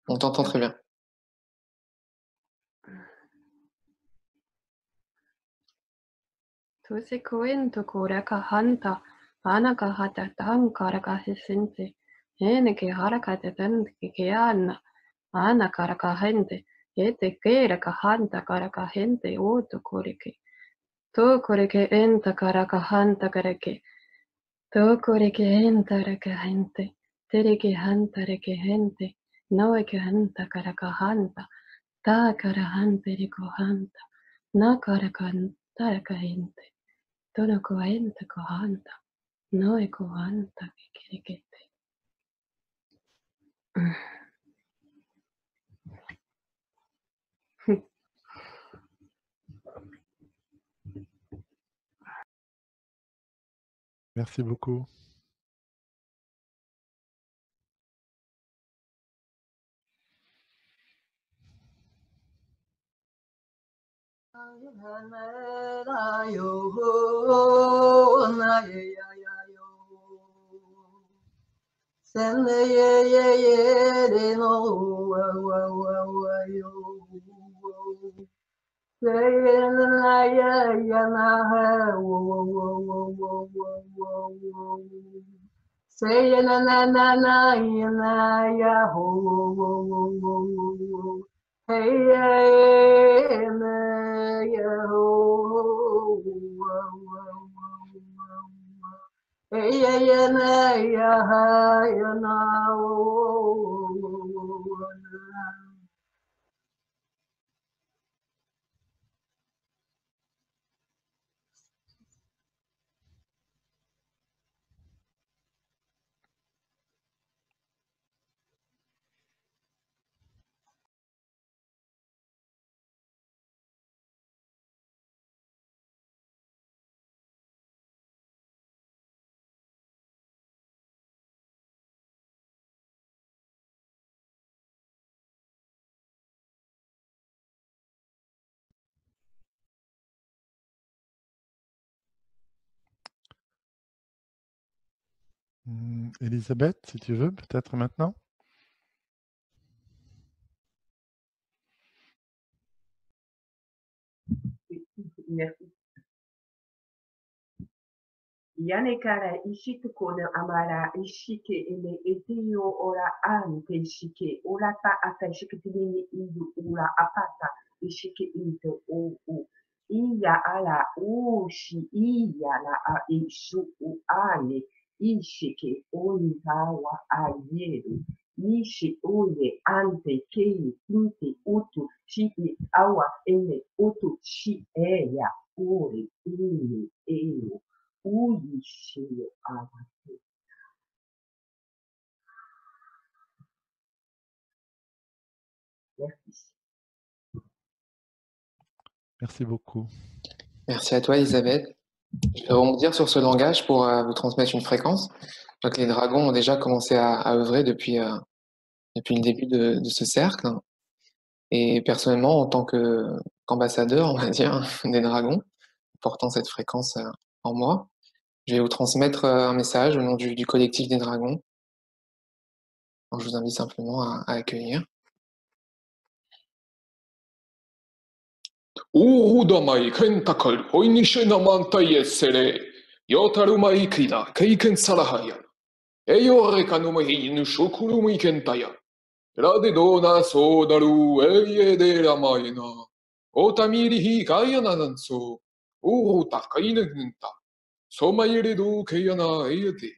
[SPEAKER 2] On t'entend très bien.
[SPEAKER 6] Tuse koen to koraka hanta, anaka hata tan karaka hisinti, ene ke haraka te tan ke anna, ana karaka hente, ete keraka hanta karaka hente o to koreke. To koreke enta karaka hanta kareke. To koreke enta raka hente, tereke hanta reke hente, noeke hanta karaka hanta, ta karahante riko hanta, na karakanta raka hente. Tono koenta kohanta, noe kohanta kekerekete.
[SPEAKER 1] Merci beaucoup.
[SPEAKER 12] Sende ye ye ye de no wa wa wa wa yo. Say na ya ya na ha wo wo wo wo wo wo wo wo. Say na na na na ya na ya ho wo wo wo wo wo wo. Hey ya na ya ho wo wo wo. Hey ya ya na ya ha ya na wo wo wo na.
[SPEAKER 1] Elisabeth, si tu veux, peut-être maintenant.
[SPEAKER 11] Merci. Yanekara ishituko no amara ishike ene etio ora ante ishike orata ata ishike tini idu ura apata ishike into o u. Iya ala ushi iya la a ishu u ane ishike onitawa ayeru. Nishi oye ante kei kinte utu shiki awa ene utu shi eya ore ine eo. Merci.
[SPEAKER 1] Merci beaucoup.
[SPEAKER 2] Merci à toi, Elisabeth. Je vais rebondir sur ce langage pour vous transmettre une fréquence. Donc, les dragons ont déjà commencé à œuvrer depuis le début de ce cercle. Et personnellement, en tant qu'ambassadeur, on va dire, des dragons, portant cette fréquence en moi, je vais vous transmettre un message au nom du collectif des dragons. Donc, je vous invite simplement à accueillir.
[SPEAKER 8] Urudamai kentakal hoinishinamantai sere yotarumai kida keiken salahaya eyore kanumai nushukurumi kentaya rade dona sodaru eye de ramaina otamiri hi kayana nanso uruta kainenta somayeredu kayana eyede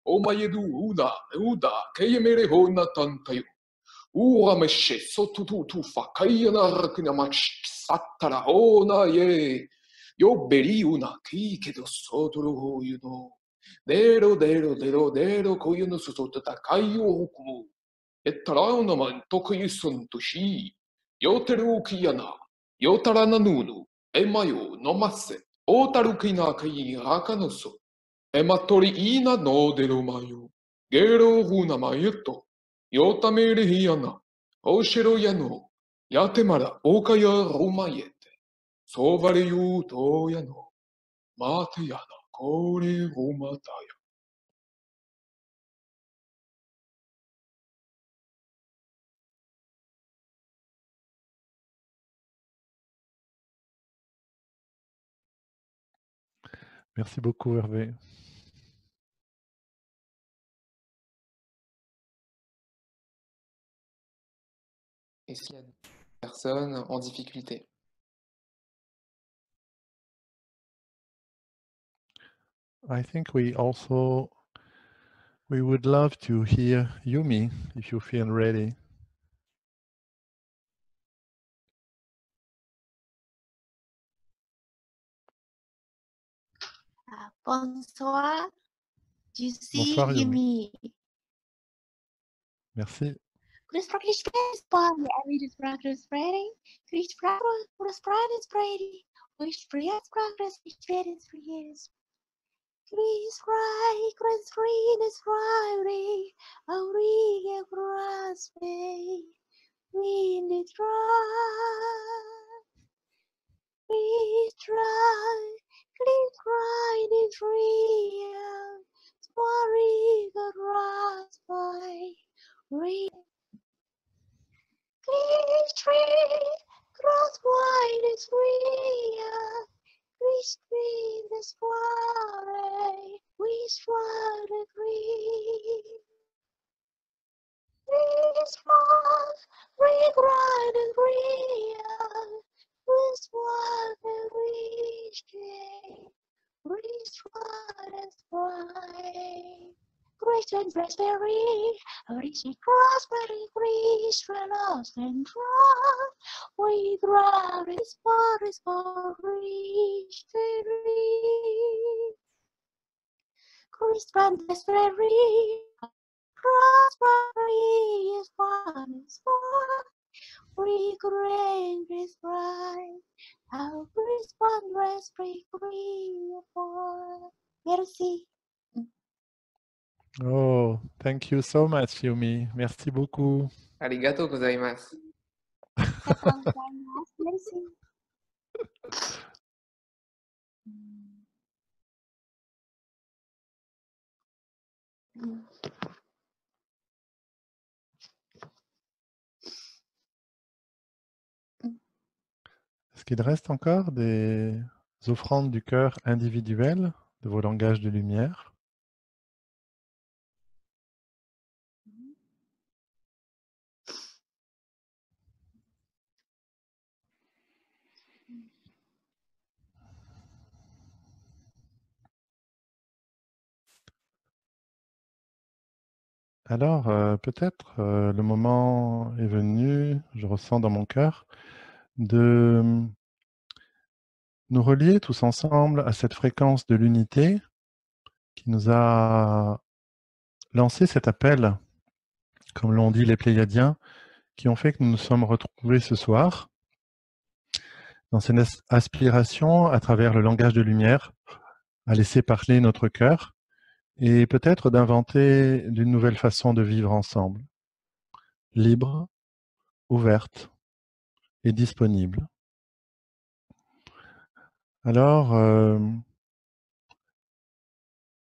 [SPEAKER 8] omayedu uda kayemere hona tantayo Urameshe sotutu fakayana raknamash satara ona ye yo beri una ki kedo sotoro yuno dero koyuno susotata kayo hukumu etarana man tokuyisun toshi yoteru kiyana yotarana nunu emayo nomase otaru kina kai hakanoso ematori ina no dero mayo gero huna mayeto Yotamere hiyana, oshiro yano, yatemara okaya romayete, sobare yu to yano, mate yana, kore romataya.
[SPEAKER 1] Merci beaucoup, Hervé.
[SPEAKER 2] Est-ce qu'il y a des personnes en difficulté?
[SPEAKER 1] I think we would love to hear Yumi, if you feel ready.
[SPEAKER 13] Bonsoir, je suis
[SPEAKER 1] Bonsoir, Yumi.
[SPEAKER 13] Yumi.
[SPEAKER 1] Merci.
[SPEAKER 13] Chris Practice Body, I read his practice Friday. Chris Practice Brady. Which Prius Practice is Chris Fry, Chris Green is Friday. Auriga Grass Bay. Wind it dry. Please try. Please try this real. Sorry, the raspberry. Please try. Cross white is real. Please try this worry. We try the green. Please try. Regret is real. This was the reach. Reach was bright. Christian raspberry, Richie crossberry, Christian lost and dropped. We grab his bodies for reach the reach. Christian raspberry, crossberry is one is one. We green is bright. Our Christian raspberry green for. Merci.
[SPEAKER 1] Oh, thank you so much, Yumi. Merci beaucoup.
[SPEAKER 2] Arigato gozaimasu.
[SPEAKER 13] Merci.
[SPEAKER 1] Est-ce qu'il reste encore des offrandes du cœur individuelles de vos langages de lumière. Alors, peut-être le moment est venu, je ressens dans mon cœur, de nous relier tous ensemble à cette fréquence de l'unité qui nous a lancé cet appel, comme l'ont dit les Pléiadiens, qui ont fait que nous nous sommes retrouvés ce soir dans cette aspiration à travers le langage de lumière à laisser parler notre cœur et peut-être d'inventer d'une nouvelle façon de vivre ensemble, libre, ouverte et disponible. Alors,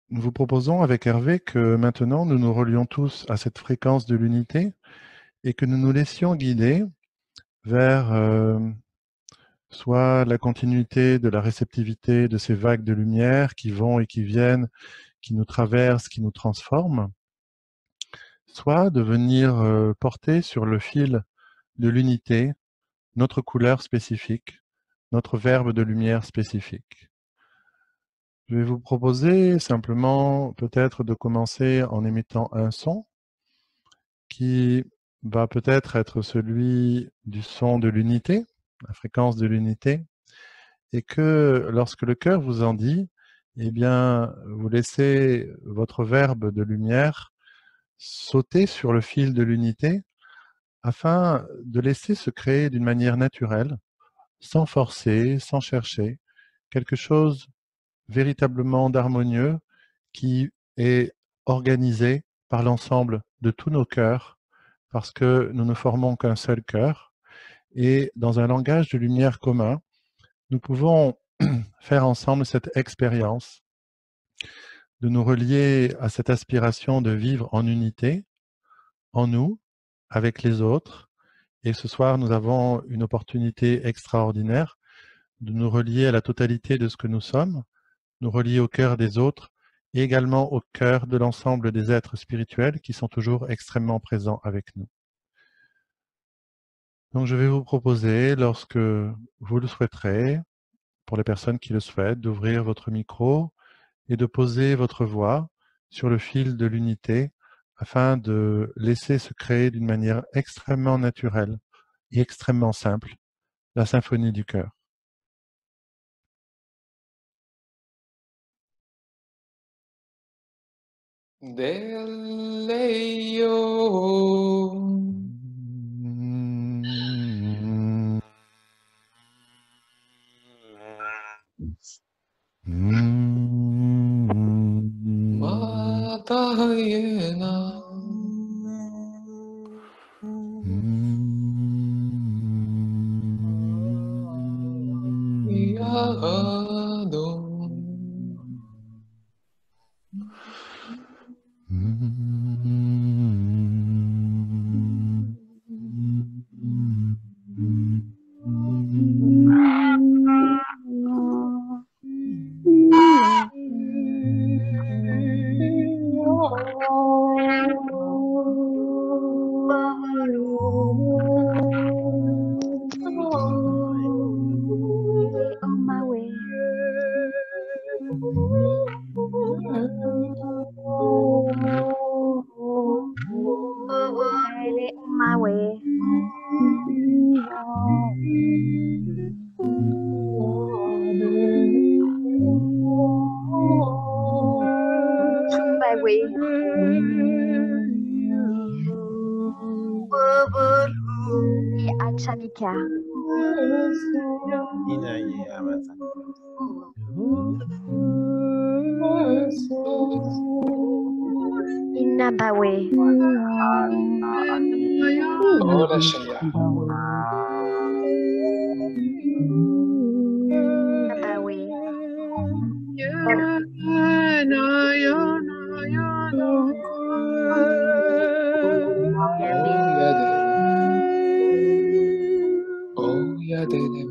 [SPEAKER 1] nous vous proposons avec Hervé que maintenant nous nous relions tous à cette fréquence de l'unité et que nous nous laissions guider vers soit la continuité de la réceptivité de ces vagues de lumière qui vont et qui viennent, qui nous traversent, qui nous transforment, soit de venir porter sur le fil de l'unité notre couleur spécifique, notre verbe de lumière spécifique. Je vais vous proposer simplement peut-être de commencer en émettant un son qui va peut-être être celui du son de l'unité, la fréquence de l'unité, et que lorsque le cœur vous en dit, eh bien, vous laissez votre verbe de lumière sauter sur le fil de l'unité afin de laisser se créer d'une manière naturelle, sans forcer, sans chercher, quelque chose véritablement d'harmonieux qui est organisé par l'ensemble de tous nos cœurs, parce que nous ne formons qu'un seul cœur, et dans un langage de lumière commun, nous pouvons faire ensemble cette expérience de nous relier à cette aspiration de vivre en unité, en nous, avec les autres. Et ce soir, nous avons une opportunité extraordinaire de nous relier à la totalité de ce que nous sommes, nous relier au cœur des autres et également au cœur de l'ensemble des êtres spirituels qui sont toujours extrêmement présents avec nous. Donc je vais vous proposer, lorsque vous le souhaiterez, pour les personnes qui le souhaitent, d'ouvrir votre micro et de poser votre voix sur le fil de l'unité afin de laisser se créer d'une manière extrêmement naturelle et extrêmement simple la symphonie du cœur.
[SPEAKER 2] Deleo. Matayena. Yado.
[SPEAKER 13] On my way. Daily on my way. My way. Achavika. Inabawe.
[SPEAKER 2] Hola, Shaya.
[SPEAKER 13] Inabawe.
[SPEAKER 2] Oh, Yadele.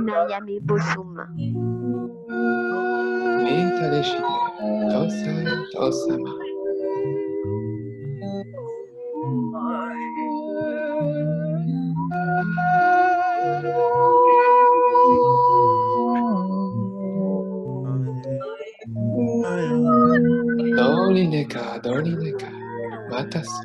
[SPEAKER 13] Nayami Busum.
[SPEAKER 2] Mintaleshide, Tosai, Tosama. Dorineka, Matasu.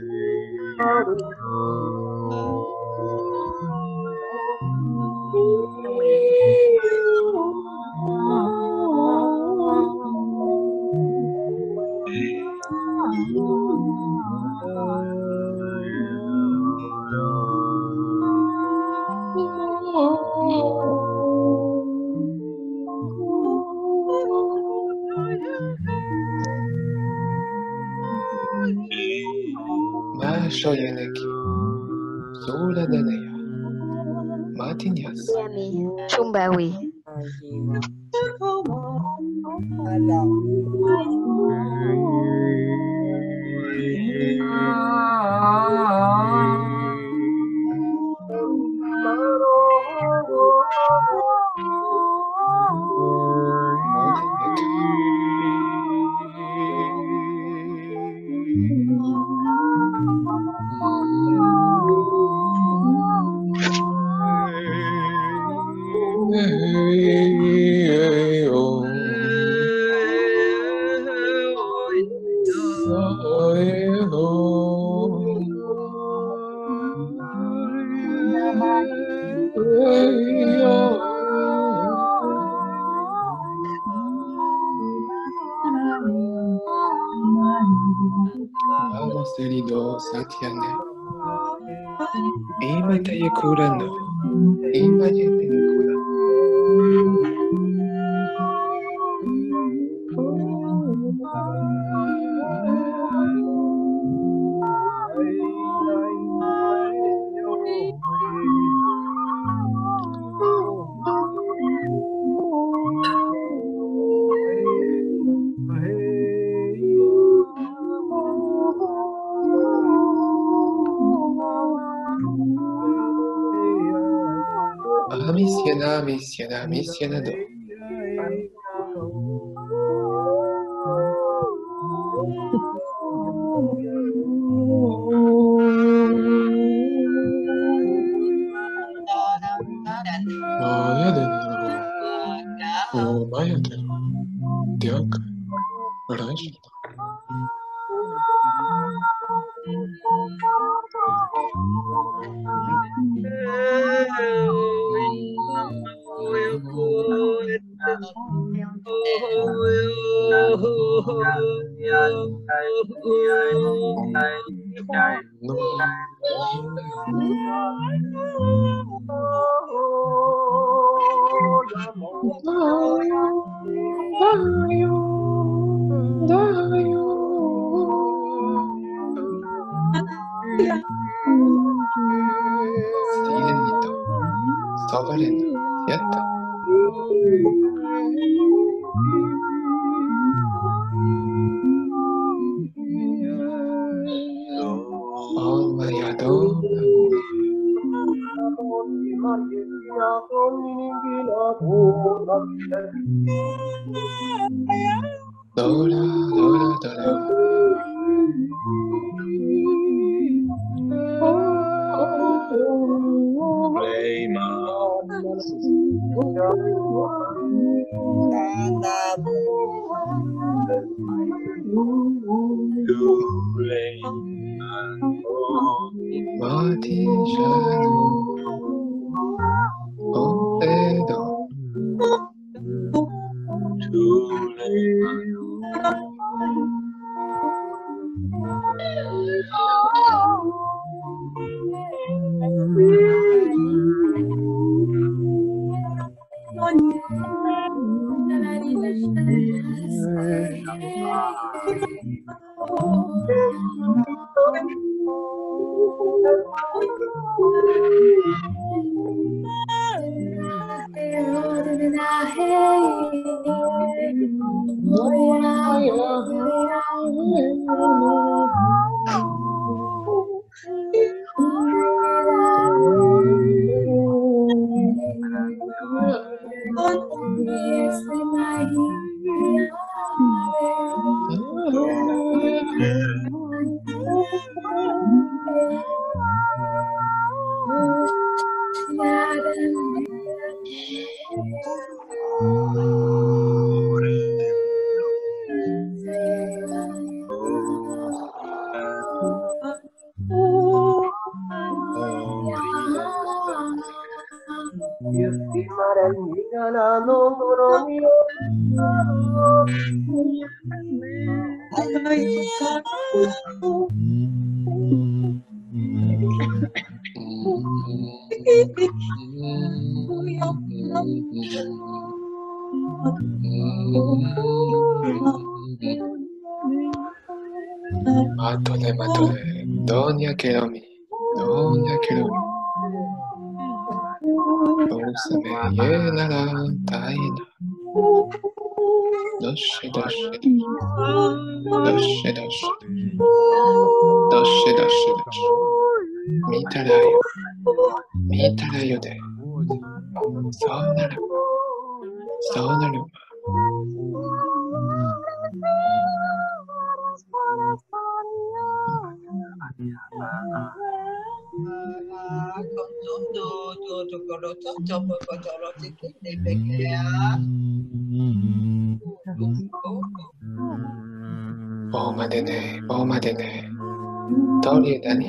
[SPEAKER 2] Shoyeneki, Sula Danaya, Martinyas.
[SPEAKER 13] Yami Chumbawi. Vamos querido Satyane. Imataye kurano. Imaye kura. Missianado. Silenito, soberano, yatta. Oh my adore. Dora, Dora, Dora. Mati Shadu Opedo
[SPEAKER 2] Matole, matole, doña Keromi, doña Keromi. Usame yenara taina. Doshe, doshe, doshe, doshe, doshe, doshe, doshe. Mitarayo, mitarayo de. Sonaru, sonaru. Boma dene, Tori dani.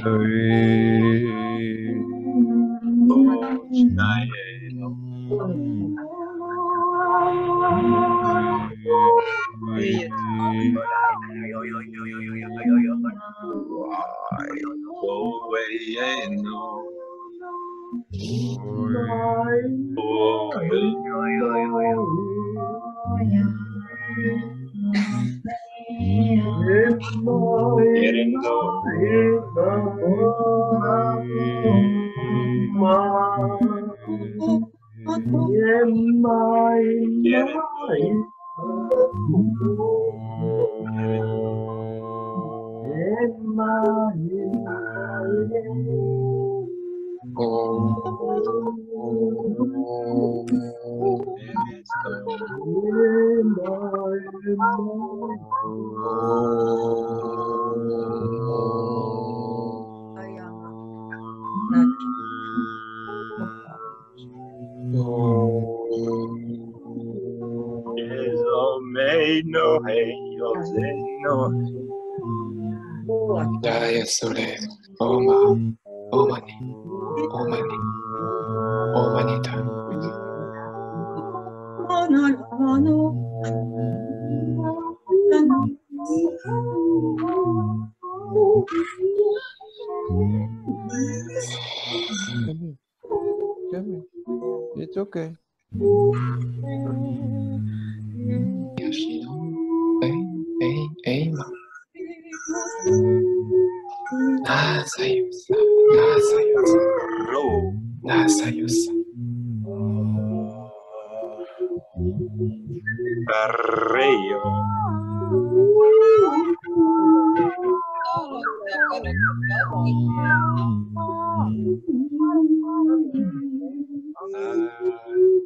[SPEAKER 2] Jaya Sole, Oma, Omani, Omani, Omanita.
[SPEAKER 20] It's okay.
[SPEAKER 2] Yashino, Eima. Nasayusa, Nasayusa, Nasayusa.
[SPEAKER 9] Barreio.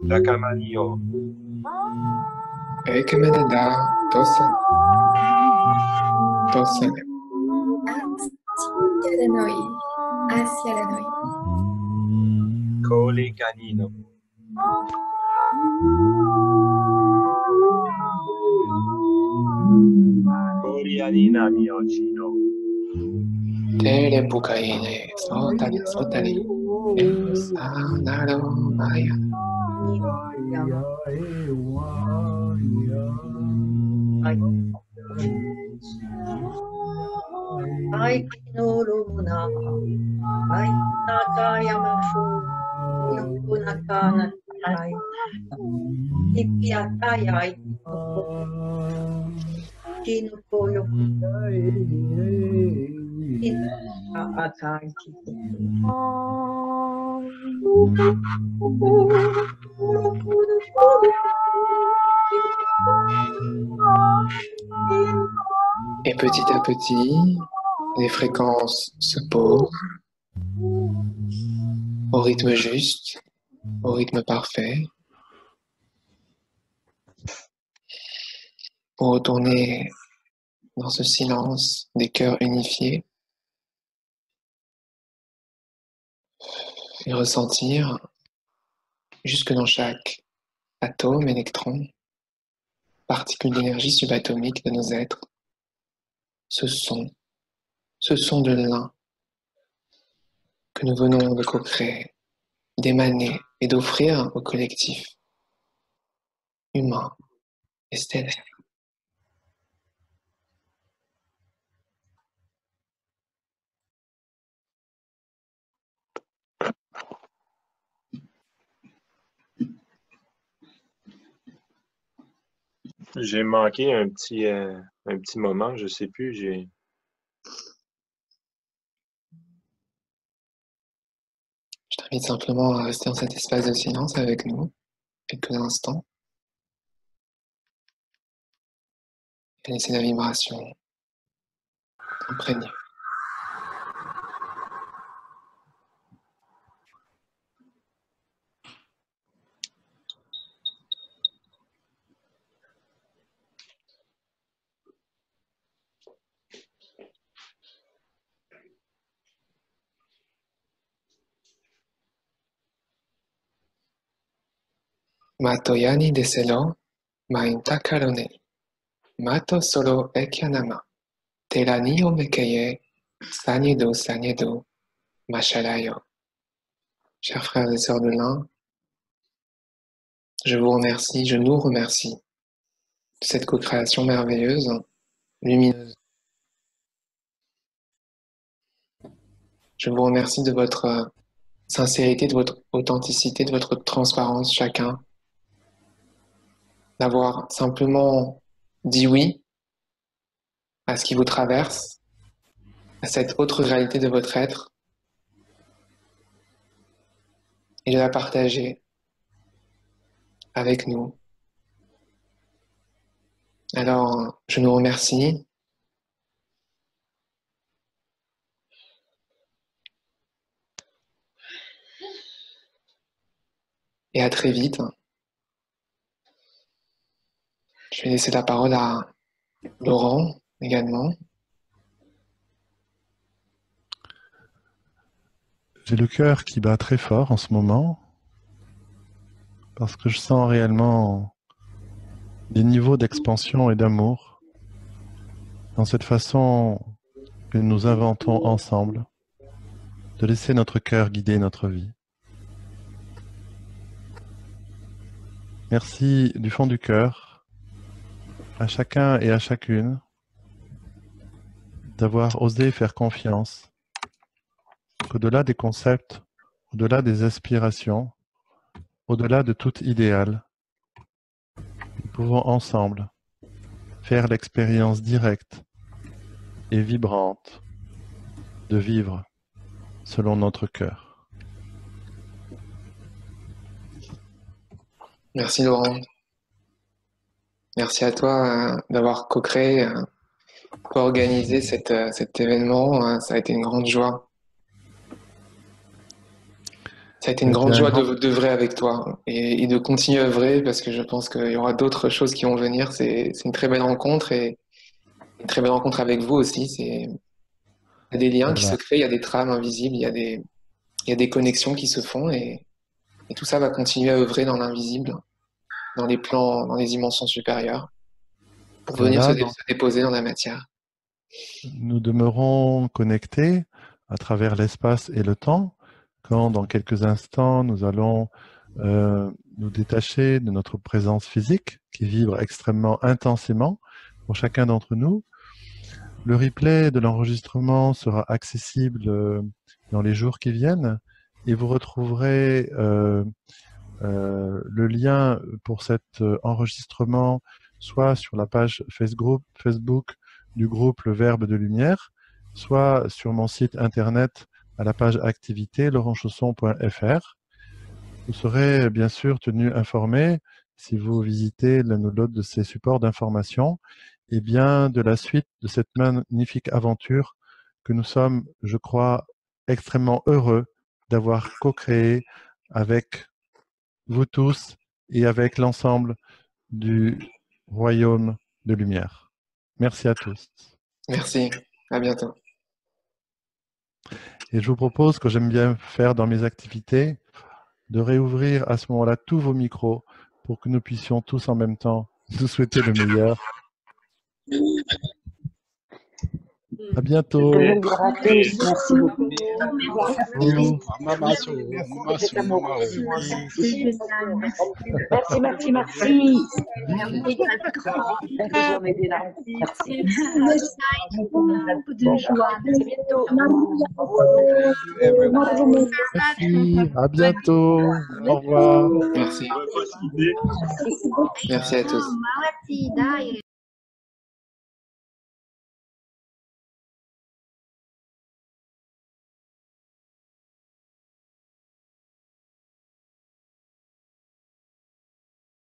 [SPEAKER 9] Rakamanio.
[SPEAKER 2] Ekemeneda, Tosan. Tosan.
[SPEAKER 7] Hacia la noche.
[SPEAKER 9] Coli canino. Corianina miocino.
[SPEAKER 2] Tere bukaine, sotani, sotani. Sanaro maya.
[SPEAKER 15] Ai kinuruna, ai nakayamafu, yukunakana tai, ipiataya kinukoyo, akai.
[SPEAKER 2] Et petit à petit, les fréquences se posent au rythme juste, au rythme parfait, pour retourner dans ce silence des cœurs unifiés. et ressentir jusque dans chaque atome, électron, particule d'énergie subatomique de nos êtres, ce son de l'un que nous venons de co-créer, d'émaner et d'offrir au collectif humain et stellaire.
[SPEAKER 9] J'ai manqué un petit moment, je sais plus,
[SPEAKER 2] Je t'invite simplement à rester dans cet espace de silence avec nous, quelques instants, et laisser la vibration t'imprégner. Matoyani deselo, mainta karone, mato solo ekyanama, terani o mekeye, sanyedo, mashalayo. Chers frères et sœurs de l'un, je vous remercie, je nous remercie de cette co-création merveilleuse, lumineuse. Je vous remercie de votre sincérité, de votre authenticité, de votre transparence chacun, d'avoir simplement dit oui à ce qui vous traverse, à cette autre réalité de votre être, et de la partager avec nous. Alors, je nous remercie. Et à très vite. Je vais laisser la parole à Laurent également.
[SPEAKER 1] J'ai le cœur qui bat très fort en ce moment parce que je sens réellement des niveaux d'expansion et d'amour dans cette façon que nous inventons ensemble de laisser notre cœur guider notre vie. Merci du fond du cœur à chacun et à chacune d'avoir osé faire confiance qu'au-delà des concepts, au-delà des aspirations, au-delà de tout idéal, nous pouvons ensemble faire l'expérience directe et vibrante de vivre selon notre cœur.
[SPEAKER 2] Merci Laurent. Merci à toi d'avoir co-créé, co-organisé cet événement. Ça a été une grande joie. Ça a été une grande joie d'œuvrer avec toi et de continuer à œuvrer parce que je pense qu'il y aura d'autres choses qui vont venir. C'est une très belle rencontre et une très belle rencontre avec vous aussi. Il y a des liens qui se créent, il y a des trames invisibles, il y a des connexions qui se font et tout ça va continuer à œuvrer dans l'invisible, dans les plans, dans les dimensions supérieures pour venir se déposer dans la matière.
[SPEAKER 1] Nous demeurons connectés à travers l'espace et le temps quand dans quelques instants nous allons nous détacher de notre présence physique qui vibre extrêmement intensément pour chacun d'entre nous. Le replay de l'enregistrement sera accessible dans les jours qui viennent et vous retrouverez le lien pour cet enregistrement soit sur la page Facebook du groupe Le Verbe de Lumière, soit sur mon site internet à la page activité laurentchausson.fr. Vous serez bien sûr tenu informé si vous visitez l'un ou l'autre de ces supports d'information et bien de la suite de cette magnifique aventure que nous sommes, je crois, extrêmement heureux d'avoir co-créé avec vous tous et avec l'ensemble du Royaume de Lumière. Merci à tous.
[SPEAKER 2] Merci, à bientôt.
[SPEAKER 1] Et je vous propose, que j'aime bien faire dans mes activités, de réouvrir à ce moment-là tous vos micros pour que nous puissions tous en même temps nous souhaiter le meilleur. À bientôt.
[SPEAKER 11] Bonjour à tous, merci beaucoup. Merci. Belle journée des lacs. Merci.
[SPEAKER 1] Merci, à bientôt. Au revoir.
[SPEAKER 2] Merci. Merci à tous.